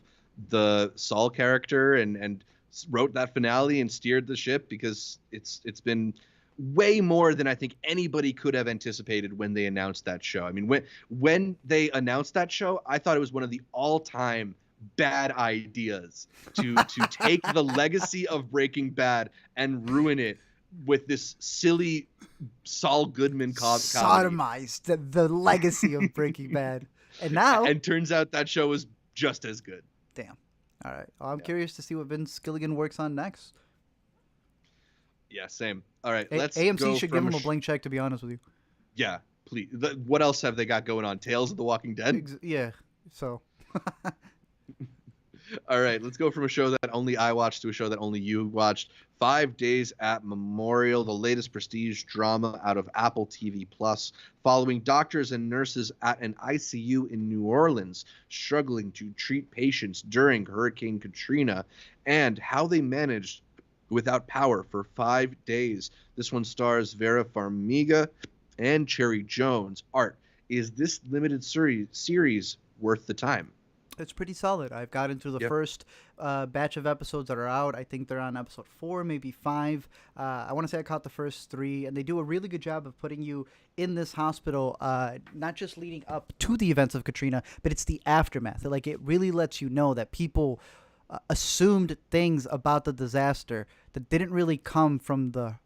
the Saul character and wrote that finale and steered the ship, because it's been way more than I think anybody could have anticipated when they announced that show. I mean, when they announced that show, I thought it was one of the all-time bad ideas to take the legacy of Breaking Bad and ruin it with this silly Saul Goodman comedy. Sodomized the legacy of Breaking Bad. And now... And turns out that show was just as good. Damn. All right. Well, I'm curious to see what Vince Gilligan works on next. Yeah, same. All right, let's AMC go should give him a blank check, to be honest with you. Yeah, please. What else have they got going on? Tales of the Walking Dead? Yeah, so. All right, let's go from a show that only I watched to a show that only you watched. 5 Days at Memorial, the latest prestige drama out of Apple TV Plus, following doctors and nurses at an ICU in New Orleans struggling to treat patients during Hurricane Katrina, and how they managed without power for 5 days. This one stars Vera Farmiga and Cherry Jones. Art, is this limited series worth the time? It's pretty solid. I've gotten through the first batch of episodes that are out. I think they're on episode 4, maybe 5. I want to say I caught the first 3, and they do a really good job of putting you in this hospital, not just leading up to the events of Katrina, but it's the aftermath. Like, it really lets you know that people assumed things about the disaster that didn't really come from the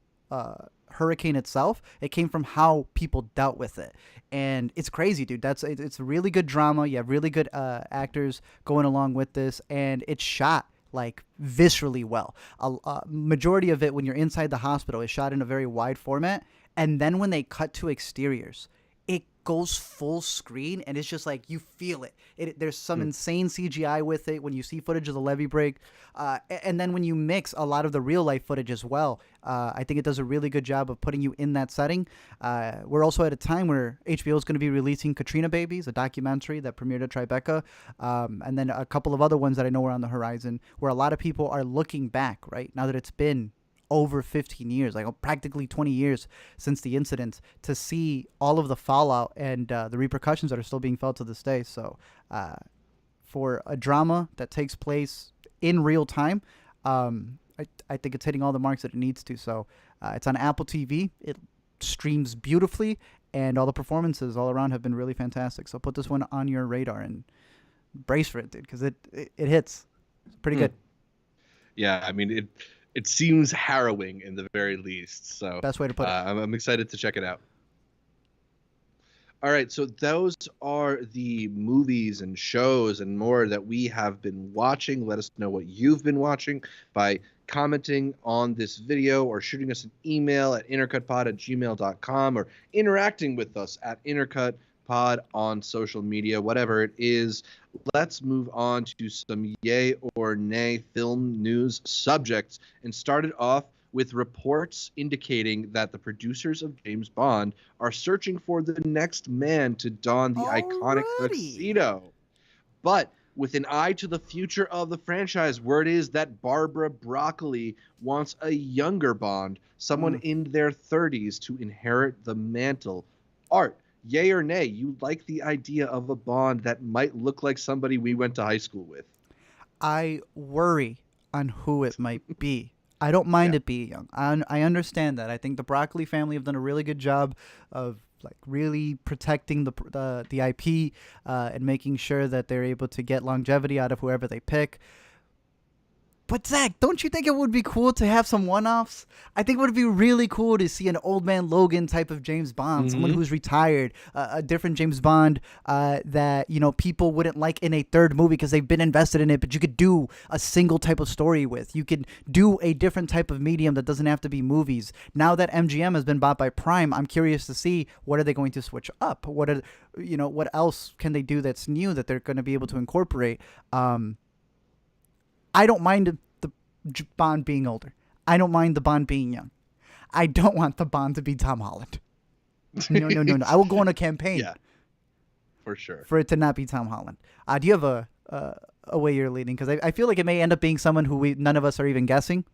hurricane itself. It came from how people dealt with it, and it's crazy, dude. It's a really good drama. You have really good actors going along with this, and it's shot like viscerally well. A majority of it, when you're inside the hospital, is shot in a very wide format, and then when they cut to exteriors, it goes full screen, and it's just like you feel it. There's some insane CGI with it when you see footage of the levee break, and then when you mix a lot of the real life footage as well, I think it does a really good job of putting you in that setting. We're also at a time where HBO is going to be releasing Katrina Babies, a documentary that premiered at Tribeca, and then a couple of other ones that I know are on the horizon, where a lot of people are looking back right now that it's been over 15 years, like practically 20 years since the incident, to see all of the fallout and the repercussions that are still being felt to this day. So for a drama that takes place in real time, I think it's hitting all the marks that it needs to. So it's on Apple TV. It streams beautifully, and all the performances all around have been really fantastic. So put this one on your radar and brace for it, dude, because it hits. It's pretty good. Yeah, I mean, it seems harrowing in the very least. So best way to put it. I'm excited to check it out. All right, so those are the movies and shows and more that we have been watching. Let us know what you've been watching by commenting on this video or shooting us an email at intercutpod@gmail.com or interacting with us at intercutpod on social media, whatever it is. Let's move on to some yay or nay film news subjects, and start it off with reports indicating that the producers of James Bond are searching for the next man to don the iconic tuxedo. But with an eye to the future of the franchise, word is that Barbara Broccoli wants a younger Bond, someone in their 30s, to inherit the mantle. Art, yay or nay, you like the idea of a Bond that might look like somebody we went to high school with? I worry on who it might be. I don't mind it being young. I understand that. I think the Broccoli family have done a really good job of like really protecting the IP and making sure that they're able to get longevity out of whoever they pick. But Zach, don't you think it would be cool to have some one-offs? I think it would be really cool to see an old man Logan type of James Bond, someone who's retired, a different James Bond that people wouldn't like in a third movie because they've been invested in it. But you could do a single type of story with. You could do a different type of medium that doesn't have to be movies. Now that MGM has been bought by Prime, I'm curious to see what are they going to switch up. What else can they do that's new that they're going to be able to incorporate. I don't mind the Bond being older. I don't mind the Bond being young. I don't want the Bond to be Tom Holland. No. I will go on a campaign. Yeah, for sure. For it to not be Tom Holland. Do you have a way you're leading? Because I feel like it may end up being someone who none of us are even guessing.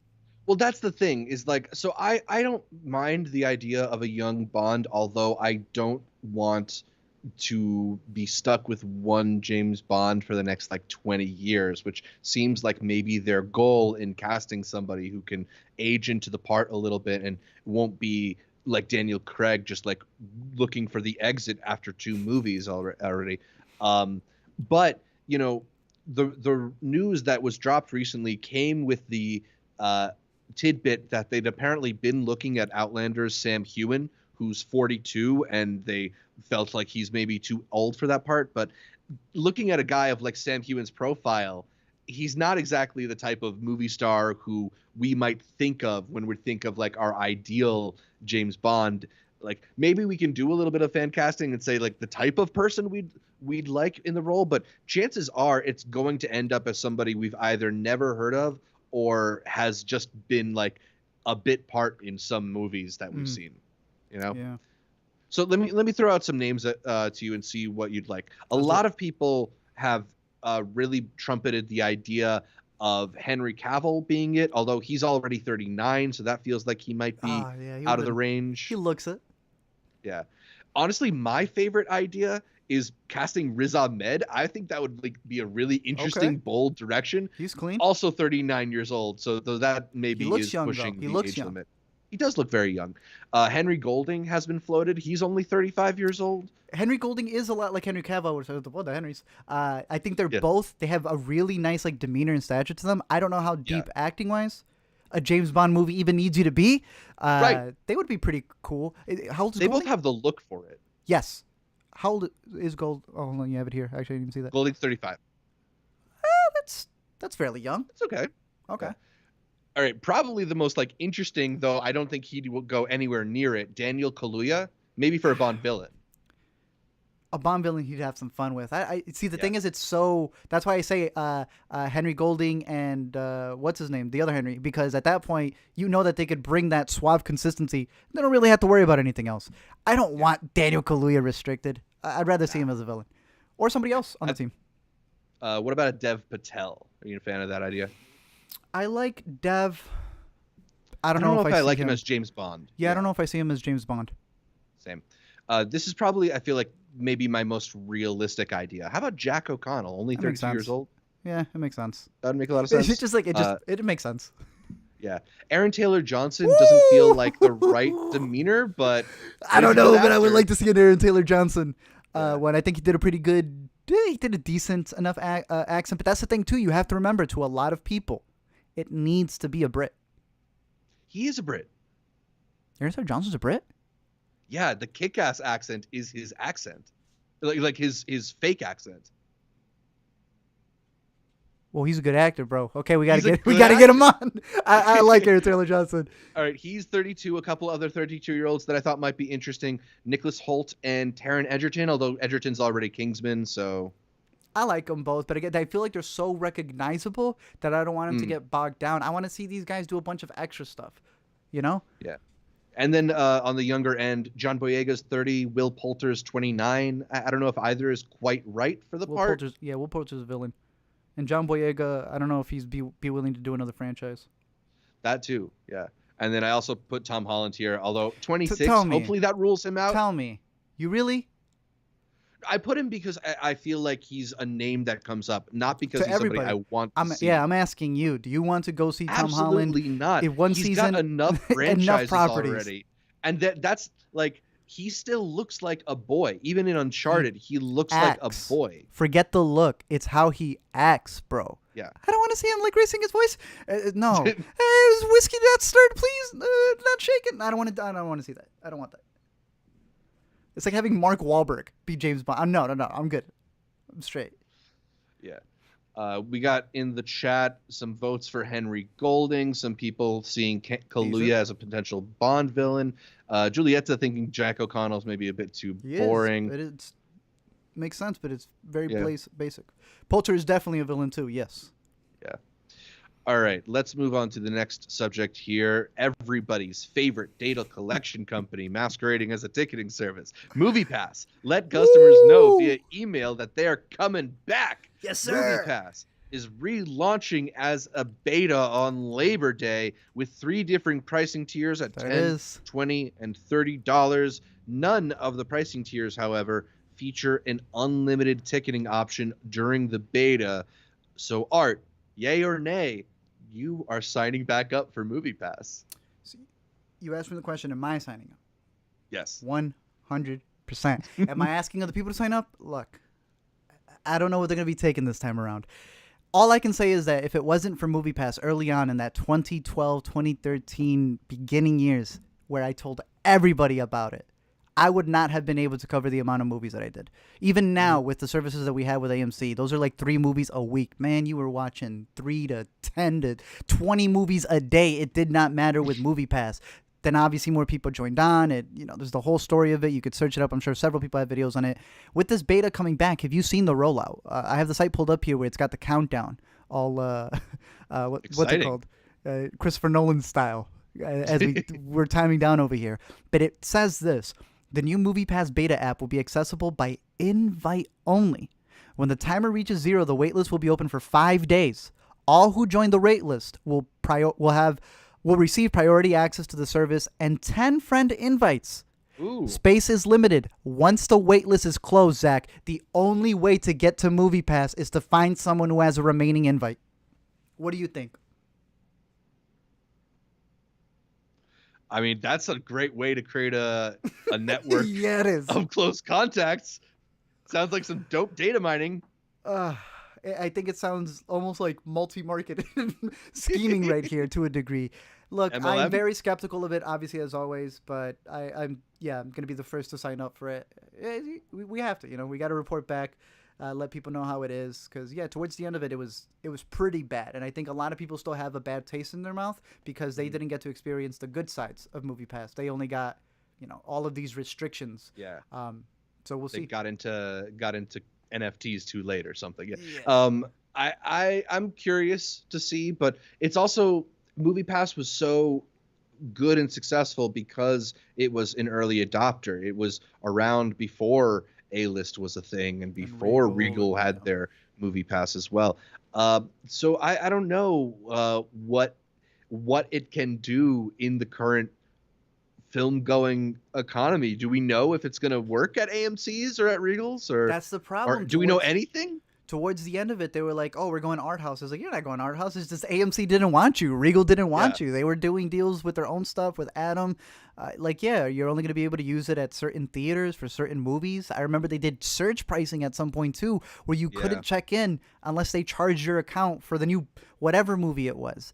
Well, that's the thing is like, so I don't mind the idea of a young Bond, although I don't want to be stuck with one James Bond for the next like 20 years, which seems like maybe their goal in casting somebody who can age into the part a little bit and won't be like Daniel Craig just like looking for the exit after 2 movies already. But the news that was dropped recently came with the tidbit that they'd apparently been looking at Outlander's Sam Heughan, who's 42, and they felt like he's maybe too old for that part. But looking at a guy of like Sam Heughan's profile, he's not exactly the type of movie star who we might think of when we think of like our ideal James Bond. Like maybe we can do a little bit of fan casting and say like the type of person we'd like in the role, but chances are it's going to end up as somebody we've either never heard of or has just been like a bit part in some movies that we've seen. Yeah. So let me throw out some names to you and see what you'd like. A lot of people have really trumpeted the idea of Henry Cavill being it, although he's already 39, so that feels like he might be out of the range. He looks it. Yeah. Honestly, my favorite idea is casting Riz Ahmed. I think that would like be a really interesting, bold direction. He's clean. Also 39 years old, so that maybe is young, pushing the age limit. He does look very young. Henry Golding has been floated. He's only 35 years old. Henry Golding is a lot like Henry Cavill, which is the Henrys. I think they're both. They have a really nice like demeanor and stature to them. I don't know how deep acting wise a James Bond movie even needs you to be. Right. They would be pretty cool. How old is They Golding? both have the look for it. Yes. How old is Gold? Oh, hold on, you have it here. Actually, I didn't even see that. Golding's 35. That's fairly young. It's okay. Okay. All right, probably the most like interesting, though I don't think he will go anywhere near it. Daniel Kaluuya, maybe for a Bond villain. A Bond villain he'd have some fun with. I see. The thing is, it's so. That's why I say Henry Golding and what's his name, the other Henry, because at that point you know that they could bring that suave consistency. They don't really have to worry about anything else. I don't want Daniel Kaluuya restricted. I'd rather see him as a villain, or somebody else on the team. What about a Dev Patel? Are you a fan of that idea? I like Dev. I don't know if I see like him as James Bond. Yeah, I don't know if I see him as James Bond. Same. This is probably, I feel like, maybe my most realistic idea. How about Jack O'Connell, only 32 years old? Yeah, it makes sense. That would make a lot of sense. It's just like it makes sense. Yeah, Aaron Taylor Johnson doesn't feel like the right demeanor, but I don't know, but I would like to see an Aaron Taylor Johnson one. I think he did a pretty good. He did a decent enough accent, but that's the thing too. You have to remember, to a lot of people, it needs to be a Brit. He is a Brit. Aaron Taylor Johnson's a Brit? Yeah, the kick-ass accent is his accent. Like his fake accent. Well, he's a good actor, bro. Okay, we gotta get him on. I like Aaron Taylor Johnson. All right, he's 32. A couple other 32-year-olds that I thought might be interesting: Nicholas Hoult and Taron Egerton. Although Egerton's already Kingsman, so I like them both. But again, I feel like they're so recognizable that I don't want them to get bogged down. I want to see these guys do a bunch of extra stuff. You know? Yeah. And then on the younger end, John Boyega's 30, Will Poulter's 29. I don't know if either is quite right for the part. Will Poulter's a villain. And John Boyega, I don't know if he's be willing to do another franchise. That too, yeah. And then I also put Tom Holland here, although 26, me, hopefully that rules him out. Tell me. You really? I put him because I feel like he's a name that comes up, not because he's everybody. somebody I want to see. Yeah, I'm asking you. Do you want to go see Tom Holland? Absolutely not. In one he's season, got enough franchises enough properties already. And that's like, he still looks like a boy. Even in Uncharted, he looks like a boy. Forget the look. It's how he acts, bro. Yeah. I don't want to see him like raising his voice. No. Hey, is whiskey not stirred, please? Not shaken. I don't want to see that. I don't want that. It's like having Mark Wahlberg be James Bond. No. I'm good. I'm straight. Yeah. We got in the chat some votes for Henry Golding. Some people seeing Kaluuya as a potential Bond villain. Julietta thinking Jack O'Connell's maybe a bit too boring. It makes sense, but it's very basic. Poulter is definitely a villain too. Yes. Yeah. All right, let's move on to the next subject here. Everybody's favorite data collection company masquerading as a ticketing service, MoviePass, let customers know via email that they are coming back. Yes, sir. MoviePass is relaunching as a beta on Labor Day with 3 different pricing tiers at $10, $20, and $30. None of the pricing tiers, however, feature an unlimited ticketing option during the beta. So, Art, yay or nay, you are signing back up for MoviePass. So you asked me the question, am I signing up? Yes. 100%. Am I asking other people to sign up? Look, I don't know what they're going to be taking this time around. All I can say is that if it wasn't for MoviePass early on in that 2012, 2013 beginning years where I told everybody about it, I would not have been able to cover the amount of movies that I did. Even now, with the services that we have with AMC, those are like 3 movies a week. Man, you were watching 3 to 10 to 20 movies a day. It did not matter with MoviePass. Then obviously more people joined on. There's the whole story of it. You could search it up. I'm sure several people have videos on it. With this beta coming back, have you seen the rollout? I have the site pulled up here where it's got the countdown. All what's it called? Christopher Nolan style. As we're timing down over here. But it says this. The new MoviePass beta app will be accessible by invite only. When the timer reaches 0, the waitlist will be open for 5 days. All who join the waitlist will receive priority access to the service and 10 friend invites. Ooh. Space is limited. Once the waitlist is closed, Zach, the only way to get to MoviePass is to find someone who has a remaining invite. What do you think? I mean, that's a great way to create a network yeah, it is. of close contacts. Sounds like some dope data mining. I think it sounds almost like multi-market scheming right here to a degree. Look, MLM? I'm very skeptical of it, obviously, as always, but I'm going to be the first to sign up for it. We have to, we got to report back. Let people know how it is, because towards the end of it, it was pretty bad, and I think a lot of people still have a bad taste in their mouth because they didn't get to experience the good sides of MoviePass. They only got all of these restrictions. Yeah. So we'll see. They got into NFTs too late or something. Yeah. I'm curious to see, but it's also MoviePass was so good and successful because it was an early adopter. It was around before A-List was a thing and before Regal had their MoviePass as well. So I don't know what it can do in the current film-going economy. Do we know if it's going to work at AMC's or at Regal's? Or that's the problem. Do we know anything? Towards the end of it, they were like, "Oh, we're going art house." I was like, "You're not going art house. It's just AMC didn't want you. Regal didn't want you. They were doing deals with their own stuff with Adam. You're only going to be able to use it at certain theaters for certain movies. I remember they did surge pricing at some point too, where you couldn't check in unless they charged your account for the new whatever movie it was.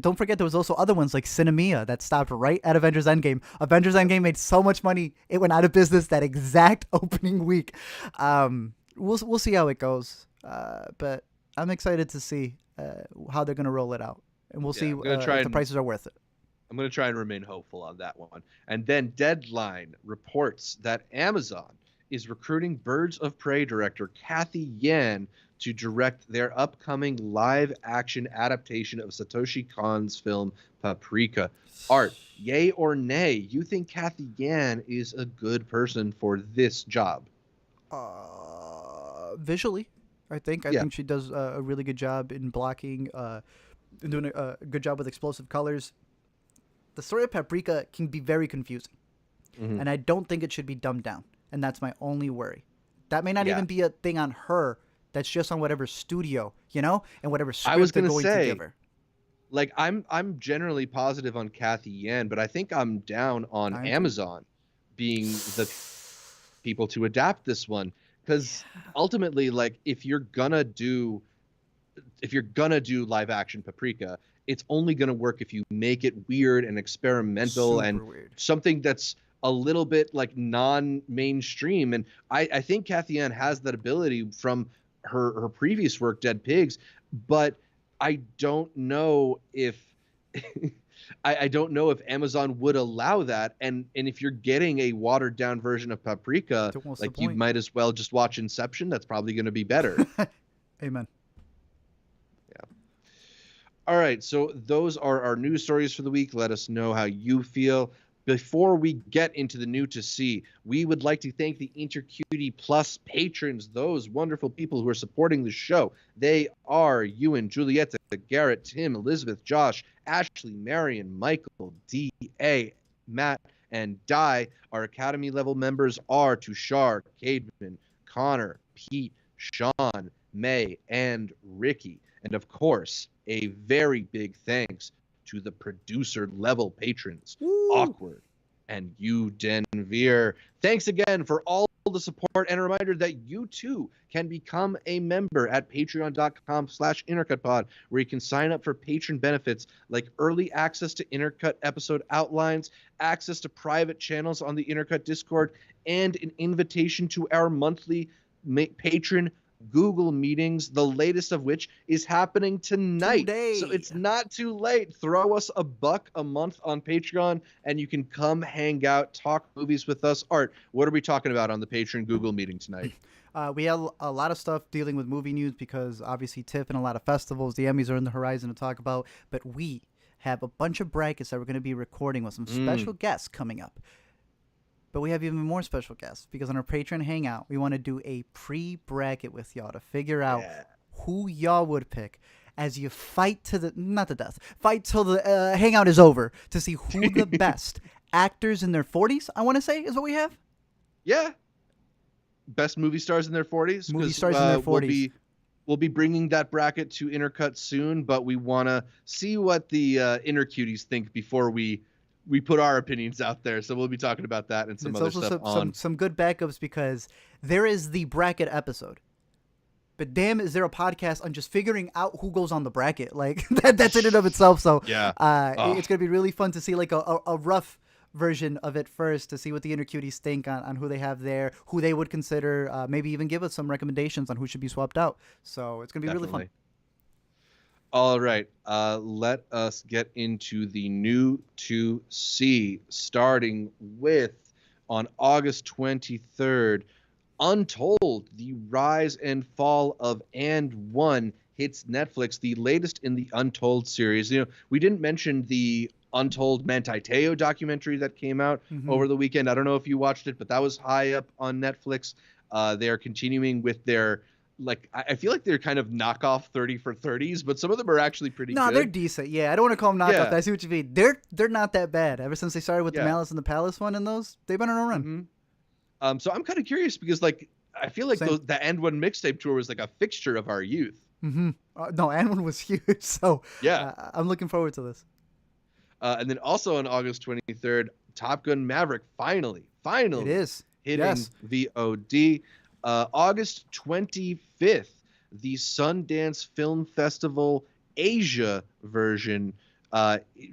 Don't forget there was also other ones like Cinemia that stopped right at Avengers Endgame. Avengers Endgame made so much money it went out of business that exact opening week. We'll see how it goes, but I'm excited to see how they're going to roll it out, and we'll see if the prices are worth it. I'm going to try and remain hopeful on that one. And then Deadline reports that Amazon is recruiting Birds of Prey director Cathy Yan to direct their upcoming live-action adaptation of Satoshi Kon's film Paprika. Art, yay or nay, you think Cathy Yan is a good person for this job? Visually, I think Yeah. she does a really good job in blocking, and doing a good job with explosive colors. The story of Paprika can be very confusing, and I don't think it should be dumbed down. And that's my only worry. That may not even be a thing on her. That's just on whatever studio, and whatever script they're going to give her. Like, I'm generally positive on Cathy Yan, but I think I'm down on Amazon being the people to adapt this one, because ultimately, like, if you're gonna do live action Paprika, it's only gonna work if you make it weird and experimental. Super and weird. Something that's a little bit like non-mainstream. And I think Cathy Yan has that ability from her previous work, Dead Pigs, but I don't know if I don't know if Amazon would allow that. And if you're getting a watered down version of Paprika, like, you might as well just watch Inception. That's probably going to be better. Amen. Yeah. All right. So those are our news stories for the week. Let us know how you feel. Before we get into the new to see, we would like to thank the InterCutie Plus patrons, those wonderful people who are supporting the show. They are Ewan, Julieta, Garrett, Tim, Elizabeth, Josh, Ashley, Marion, Michael, D.A., Matt, and Di. Our Academy level members are Tushar, Cademan, Connor, Pete, Sean, May, and Ricky. And of course, a very big thanks to the producer level patrons, Awkward and you, Denver. Thanks again for all the support, and a reminder that you too can become a member at patreon.com/intercutpod, where you can sign up for patron benefits like early access to Intercut episode outlines, access to private channels on the Intercut Discord, and an invitation to our monthly patron Google meetings, the latest of which is happening tonight. So it's not too late. Throw us $1 a month on Patreon, and you can come hang out, talk movies with us. Art, what are we talking about on the Patreon Google meeting tonight? We have a lot of stuff dealing with movie news, because obviously TIFF and a lot of festivals, the Emmys are on the horizon to talk about. But we have a bunch of brackets that we're going to be recording with some special guests coming up. But we have even more special guests, because on our Patreon Hangout, we want to do a pre-bracket with y'all to figure out who y'all would pick as you fight to the, not the death, fight till the Hangout is over to see who the best actors in their 40s, I want to say, is what we have. Yeah. Best movie stars in their 40s. Movie stars in their 40s. We'll be bringing that bracket to Intercut soon, but we want to see what the InterCuties think before we put our opinions out there. So we'll be talking about that and some other stuff on some good backups, because there is the bracket episode, but damn, is there a podcast on just figuring out who goes on the bracket? Like that's in and of itself. So it's gonna be really fun to see like a rough version of it first, to see what the InterCuties think on who they have there, who they would consider, maybe even give us some recommendations on who should be swapped out. So it's gonna be really fun. All right, let us get into the new to see, starting with, on August 23rd, Untold, the rise and fall of And One hits Netflix, the latest in the Untold series. You know, we didn't mention the Untold Manti Te'o documentary that came out over the weekend. I don't know if you watched it, but that was high up on Netflix. They are continuing with their, like, I feel like they're kind of knockoff 30 for 30s, but some of them are actually pretty good. No, they're decent. Yeah, I don't want to call them knockoff. I see what you mean. They're not that bad. Ever since they started with the Malice in the Palace one and those, they've been on a run. So I'm kind of curious, because, like, I feel like the And One mixtape tour was like a fixture of our youth. No, And One was huge. So I'm looking forward to this. And then also on August 23rd, Top Gun Maverick finally it is hitting VOD. August 25th, the Sundance Film Festival Asia version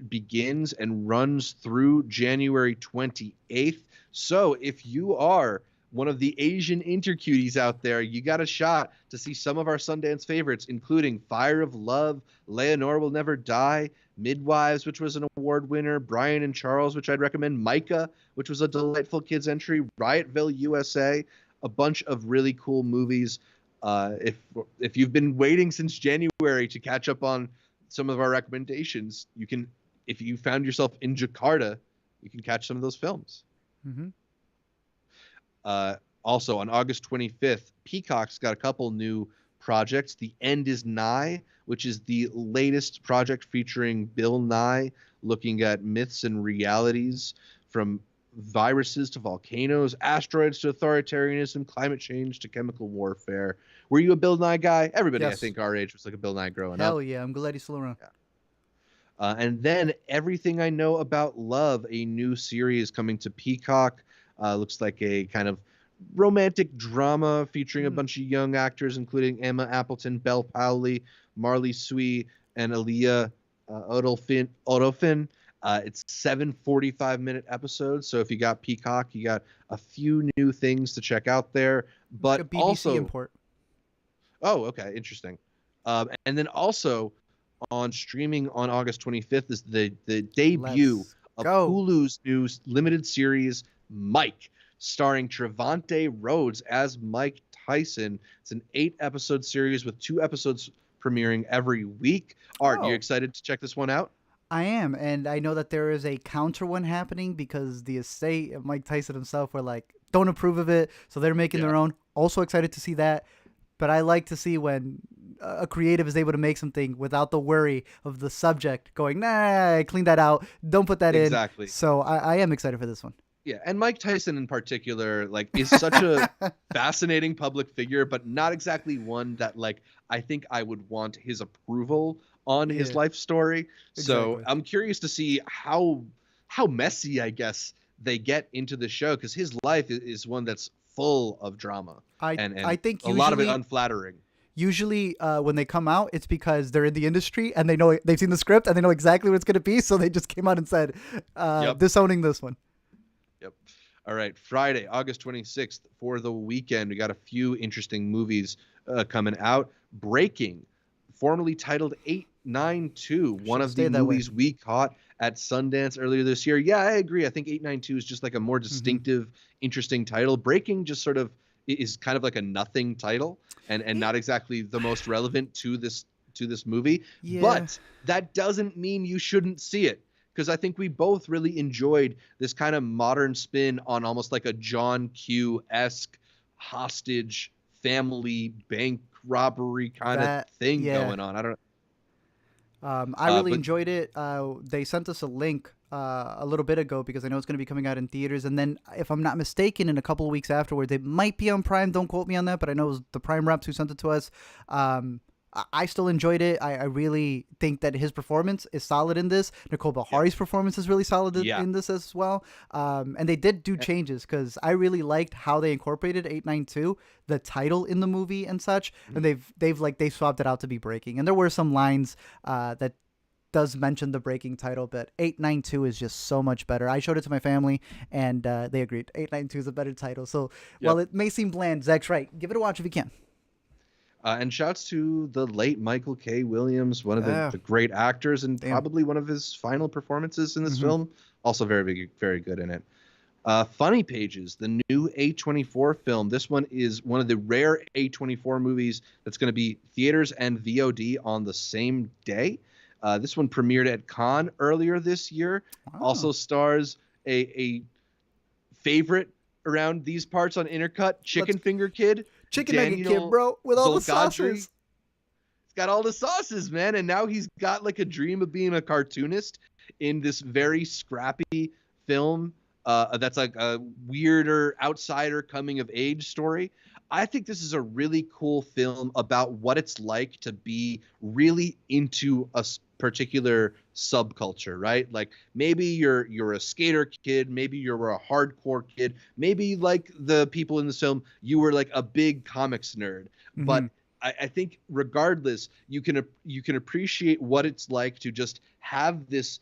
begins and runs through January 28th. So if you are one of the Asian InterCuties out there, you got a shot to see some of our Sundance favorites, including Fire of Love, Leonore Will Never Die, Midwives, which was an award winner, Brian and Charles, which I'd recommend, Micah, which was a delightful kids entry, Riotville USA, a bunch of really cool movies. If you've been waiting since January to catch up on some of our recommendations, you can. If you found yourself in Jakarta, you can catch some of those films. Mm-hmm. Also, on August 25th, Peacock's got a couple new projects. The End Is Nye, which is the latest project featuring Bill Nye, looking at myths and realities from viruses to volcanoes, asteroids to authoritarianism, climate change to chemical warfare. Were you a Bill Nye guy? Everybody, Yes. I think, our age was like a Bill Nye growing Hell up. yeah, I'm glad he's still around. Yeah. And then Everything I Know About Love, a new series coming to Peacock. Looks like a kind of romantic drama featuring a bunch of young actors, including Emma Appleton, Belle Powley, Marley Swee, and Aaliyah Orphan. It's 7 45-minute episodes, so if you got Peacock, you got a few new things to check out there. But like a BBC also, import. Oh, okay, interesting. And then also on streaming on August 25th is the debut of Hulu's new limited series, Mike, starring Trevante Rhodes as Mike Tyson. It's an 8-episode series with 2 episodes premiering every week. Art, you excited to check this one out? I am, and I know that there is a counter one happening because the estate of Mike Tyson himself were like, don't approve of it, so they're making their own. Also excited to see that. But I like to see when a creative is able to make something without the worry of the subject going, nah, clean that out. Don't put that in. Exactly. So I am excited for this one. Yeah, and Mike Tyson in particular, like, is such a fascinating public figure, but not exactly one that, like, I think I would want his approval on his life story. So Exactly. I'm curious to see how messy, I guess, they get into the show, because his life is one that's full of drama. And I think a lot of it unflattering. Usually when they come out, it's because they're in the industry and they've seen the script and they know exactly what it's going to be. So they just came out and said, disowning this one. Yep. All right. Friday, August 26th, for the weekend, we got a few interesting movies coming out. Breaking, formerly titled 892, one of the movies we caught at Sundance earlier this year. Yeah, I agree. I think 892 is just like a more distinctive, interesting title. Breaking just sort of is kind of like a nothing title and not exactly the most relevant to this movie. Yeah. But that doesn't mean you shouldn't see it, because I think we both really enjoyed this kind of modern spin on almost like a John Q-esque hostage family bank robbery kind of thing going on. I don't know. I really enjoyed it. They sent us a link a little bit ago because I know it's going to be coming out in theaters. And then, if I'm not mistaken, in a couple of weeks afterwards, it might be on Prime. Don't quote me on that, but I know it was the Prime reps who sent it to us. I still enjoyed it. I really think that his performance is solid in this. Nicole Bahari's performance is really solid in this as well. And they did do changes because I really liked how they incorporated 892, the title in the movie and such. And they swapped it out to be Breaking. And there were some lines that does mention the Breaking title, but 892 is just so much better. I showed it to my family and they agreed 892 is a better title. So while it may seem bland, Zach's right. Give it a watch if you can. And shouts to the late Michael K. Williams, one of the great actors, and probably one of his final performances in this film. Also very, very good in it. Funny Pages, the new A24 film. This one is one of the rare A24 movies that's going to be theaters and VOD on the same day. This one premiered at Cannes earlier this year. Wow. Also stars a favorite around these parts on Intercut, Chicken Finger Kid. Chicken Nugget Kid, bro, with all the sauces. He's got all the sauces, man. And now he's got like a dream of being a cartoonist in this very scrappy film that's like a weirder outsider coming of age story. I think this is a really cool film about what it's like to be really into a particular subculture, right? Like maybe you're a skater kid, maybe you're a hardcore kid, maybe like the people in this film, you were like a big comics nerd. But I think regardless, you can appreciate what it's like to just have this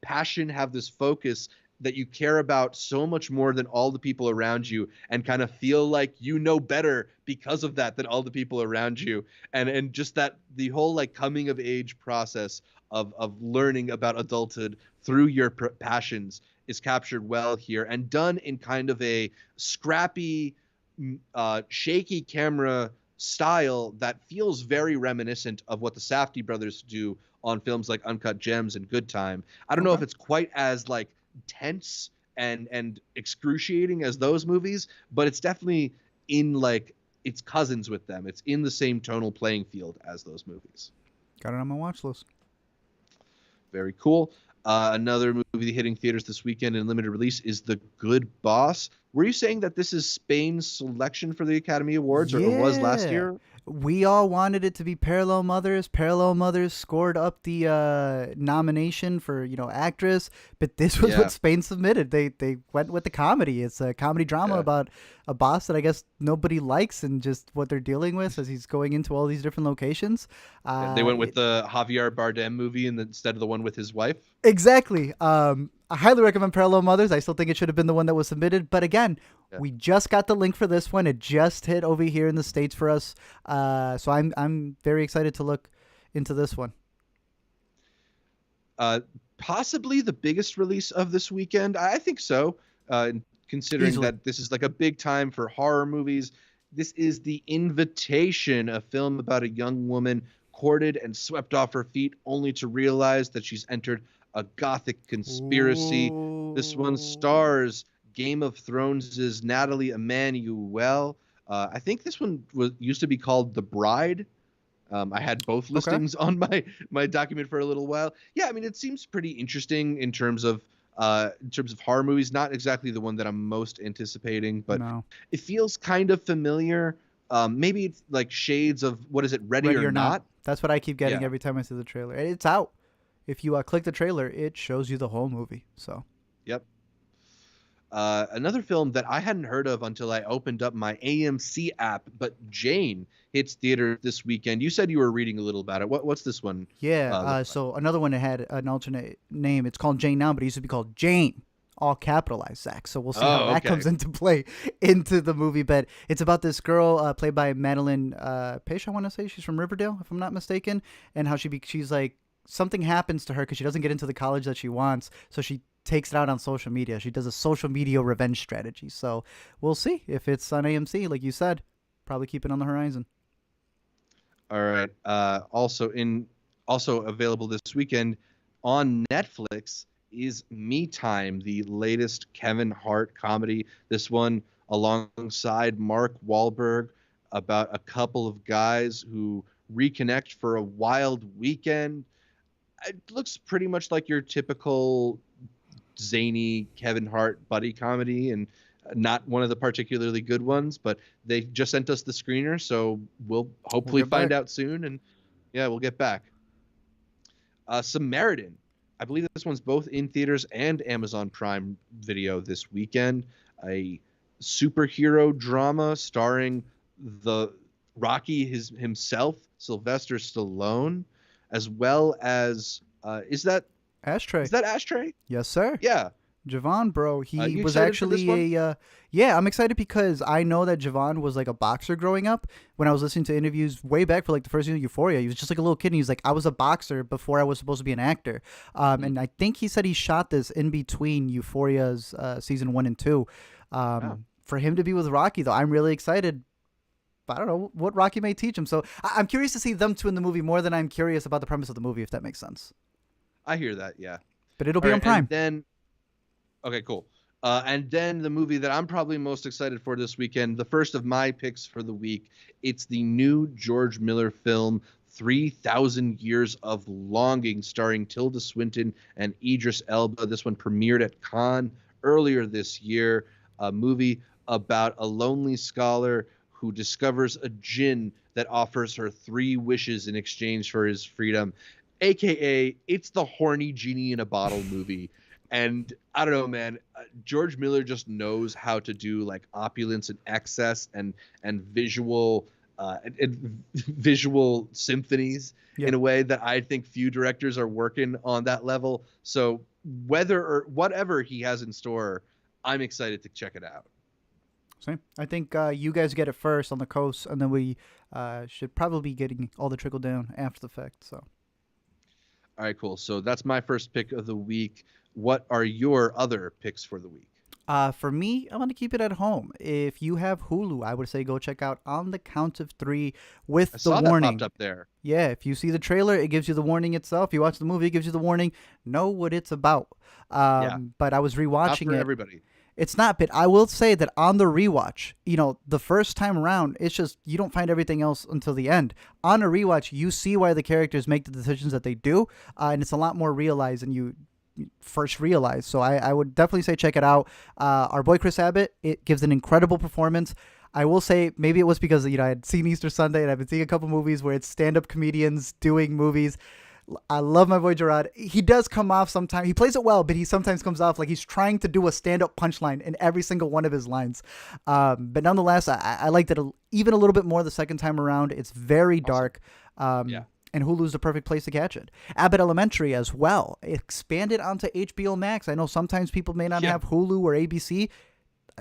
passion, have this focus that you care about so much more than all the people around you, and kind of feel like you know better because of that than all the people around you. And just that the whole like coming of age process of learning about adulthood through your passions is captured well here and done in kind of a scrappy, shaky camera style that feels very reminiscent of what the Safdie brothers do on films like Uncut Gems and Good Time. I don't know Okay. if it's quite as like tense and excruciating as those movies, but it's definitely in like its cousins with them. It's in the same tonal playing field as those movies. Got it on my watch list. Very cool. Another movie hitting theaters this weekend in limited release is The Good Boss. Were you saying that this is Spain's selection for the Academy Awards, or was last Yeah. year? We all wanted it to be Parallel Mothers. Parallel Mothers scored up the nomination for, actress, but this was Yeah. what Spain submitted. They went with the comedy. It's a comedy drama about a boss that I guess nobody likes and just what they're dealing with as he's going into all these different locations. They went with the Javier Bardem movie instead of the one with his wife. Exactly. I highly recommend Parallel Mothers. I still think it should have been the one that was submitted. But again, we just got the link for this one. It just hit over here in the States for us. So I'm very excited to look into this one. Possibly the biggest release of this weekend. I think so. Considering Easily. that this is like a big time for horror movies. This is The Invitation, a film about a young woman courted and swept off her feet only to realize that she's entered a gothic conspiracy. This one stars Game of Thrones' Natalie Emmanuel. I think this one used to be called The Bride. I had both listings on my document for a little while. Yeah, I mean, it seems pretty interesting in terms of horror movies. Not exactly the one that I'm most anticipating, but it feels kind of familiar. Maybe it's like shades of, what is it, Ready or Not? That's what I keep getting every time I see the trailer. It's out. If you click the trailer, it shows you the whole movie. So. Yep. Another film that I hadn't heard of until I opened up my AMC app, but Jane hits theater this weekend. You said you were reading a little about it. What's this one? Yeah. So another one that had an alternate name. It's called Jane now, but it used to be called Jane, all capitalized, Zach. So we'll see how that comes into play into the movie. But it's about this girl played by Madeline Page, I want to say. She's from Riverdale, if I'm not mistaken. And how she's like, something happens to her because she doesn't get into the college that she wants. So she takes it out on social media. She does a social media revenge strategy. So we'll see if it's on AMC, like you said. Probably keep it on the horizon. All right. Also available this weekend on Netflix is Me Time, the latest Kevin Hart comedy. This one alongside Mark Wahlberg, about a couple of guys who reconnect for a wild weekend. It looks pretty much like your typical zany Kevin Hart buddy comedy, and not one of the particularly good ones, but they just sent us the screener, so we'll hopefully find out soon, and we'll get back. Samaritan. I believe this one's both in theaters and Amazon Prime Video this weekend. A superhero drama starring the Rocky himself, Sylvester Stallone, as well as is that Ashtray? Is that Ashtray? Yes, sir. Yeah. Javon, bro, he was actually I'm excited because I know that Javon was like a boxer growing up. When I was listening to interviews way back for like the first season of Euphoria, he was just like a little kid and he was like, I was a boxer before I was supposed to be an actor. And I think he said he shot this in between Euphoria's season 1 and 2. For him to be with Rocky, though, I'm really excited. But I don't know what Rocky may teach him. So I'm curious to see them two in the movie more than I'm curious about the premise of the movie, if that makes sense. I hear that, yeah. But it'll be on Prime. Okay, cool. And then the movie that I'm probably most excited for this weekend, the first of my picks for the week, it's the new George Miller film, 3,000 Years of Longing, starring Tilda Swinton and Idris Elba. This one premiered at Cannes earlier this year. A movie about a lonely scholar who discovers a djinn that offers her 3 wishes in exchange for his freedom. AKA, it's the horny genie in a bottle movie. And I don't know, man, George Miller just knows how to do like opulence and excess and visual visual symphonies in a way that I think few directors are working on that level. So whatever he has in store, I'm excited to check it out. Same. I think you guys get it first on the coast, and then we should probably be getting all the trickle down after the fact. So. All right, cool. So that's my first pick of the week. What are your other picks for the week? For me, I'm going to keep it at home. If you have Hulu, I would say go check out On the Count of Three with I the saw that warning. popped up there. Yeah, if you see the trailer, it gives you the warning itself. You watch the movie, it gives you the warning. Know what it's about. Yeah, But I was not rewatching for it. everybody. It's not, but I will say that on the rewatch, the first time around, it's just you don't find everything else until the end. On a rewatch, you see why the characters make the decisions that they do, and it's a lot more realized than you first realized. So I would definitely say check it out. Our boy Chris Abbott, it gives an incredible performance. I will say maybe it was because I had seen Easter Sunday and I've been seeing a couple movies where it's stand-up comedians doing movies. I love my boy Gerard. He does come off sometimes. He plays it well, but he sometimes comes off like he's trying to do a stand-up punchline in every single one of his lines. But nonetheless, I liked it even a little bit more the second time around. It's very dark. Yeah. And Hulu's the perfect place to catch it. Abbott Elementary as well. Expanded onto HBO Max. I know sometimes people may not have Hulu or ABC.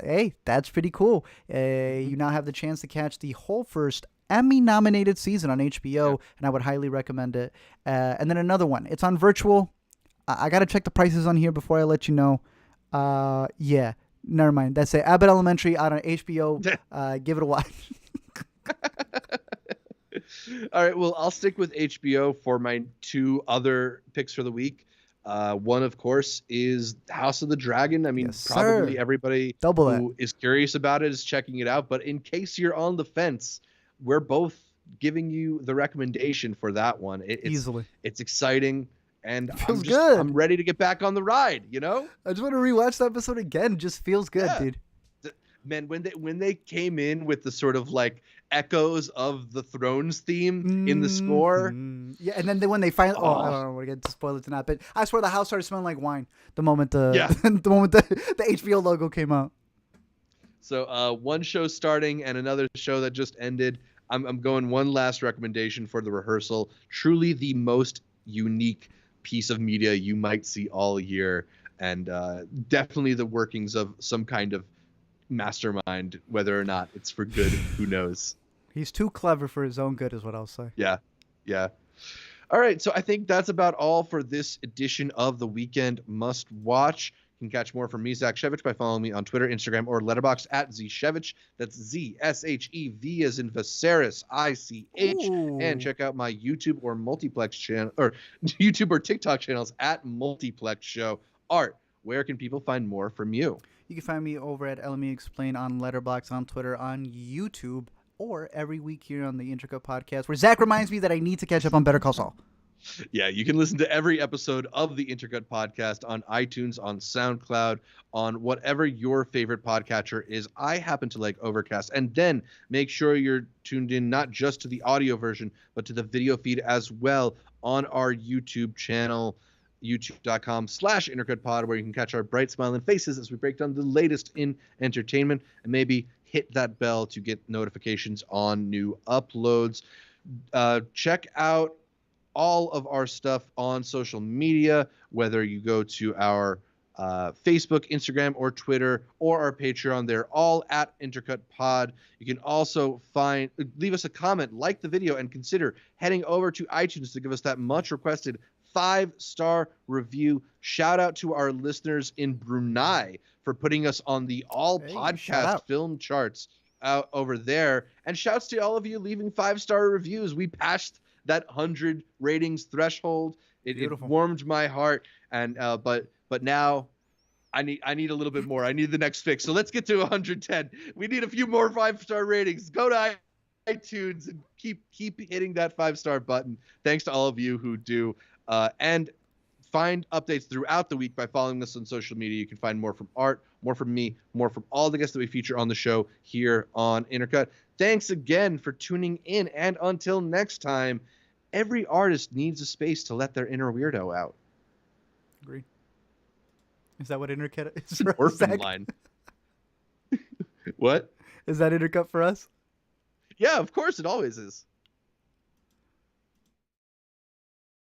Hey, that's pretty cool. You now have the chance to catch the whole first Emmy-nominated season on HBO, and I would highly recommend it. And then another one. It's on virtual. I got to check the prices on here before I let you know. Yeah, never mind. That's it. Abbott Elementary out on HBO. Give it a watch. All right, well, I'll stick with HBO for my two other picks for the week. One, of course, is House of the Dragon. I mean, probably everybody who is curious about it is checking it out. But in case you're on the fence, we're both giving you the recommendation for that one. It's exciting, and I'm ready to get back on the ride. I just want to rewatch that episode again. It just feels good, dude. Man, when they came in with the sort of like echoes of the Thrones theme in the score, yeah, and then when they finally, I don't know what to get spoiled or not, but I swear the house started smelling like wine the moment the HBO logo came out. So one show starting and another show that just ended. I'm going one last recommendation for The Rehearsal. Truly the most unique piece of media you might see all year, and definitely the workings of some kind of mastermind. Whether or not it's for good, who knows? He's too clever for his own good, is what I'll say. Yeah. All right, so I think that's about all for this edition of the Weekend Must Watch. You can catch more from me, Zach Shevich, by following me on Twitter, Instagram, or Letterboxd at ZShevich. That's ZSHEV as in Viserys, ICH. And check out my YouTube or multiplex channel, or YouTube or TikTok channels at Multiplex Show. Art, where can people find more from you? You can find me over at LME Explain on Letterboxd, on Twitter, on YouTube, or every week here on the Intercut podcast, where Zach reminds me that I need to catch up on Better Call Saul. Yeah, you can listen to every episode of the Intercut podcast on iTunes, on SoundCloud, on whatever your favorite podcatcher is. I happen to like Overcast. And then make sure you're tuned in not just to the audio version, but to the video feed as well on our YouTube channel, youtube.com/intercutpod, where you can catch our bright smiling faces as we break down the latest in entertainment, and maybe hit that bell to get notifications on new uploads. Check out all of our stuff on social media, whether you go to our Facebook, Instagram, or Twitter, or our Patreon. They're all at Intercut Pod. You can also leave us a comment, like the video, and consider heading over to iTunes to give us that much requested 5-star review. Shout out to our listeners in Brunei for putting us on the podcast film charts out over there. And shouts to all of you leaving 5-star reviews. We passed that 100 ratings threshold. It warmed my heart. And but now I need a little bit more. I need the next fix. So let's get to 110. We need a few more 5-star ratings. Go to iTunes and keep hitting that 5-star button. Thanks to all of you who do. And find updates throughout the week by following us on social media. You can find more from Art, more from me, more from all the guests that we feature on the show here on Intercut. Thanks again for tuning in, and until next time, every artist needs a space to let their inner weirdo out. Agreed. Is that what Intercut is? It's an Orphan line. What? Is that Intercut for us? Yeah, of course, it always is.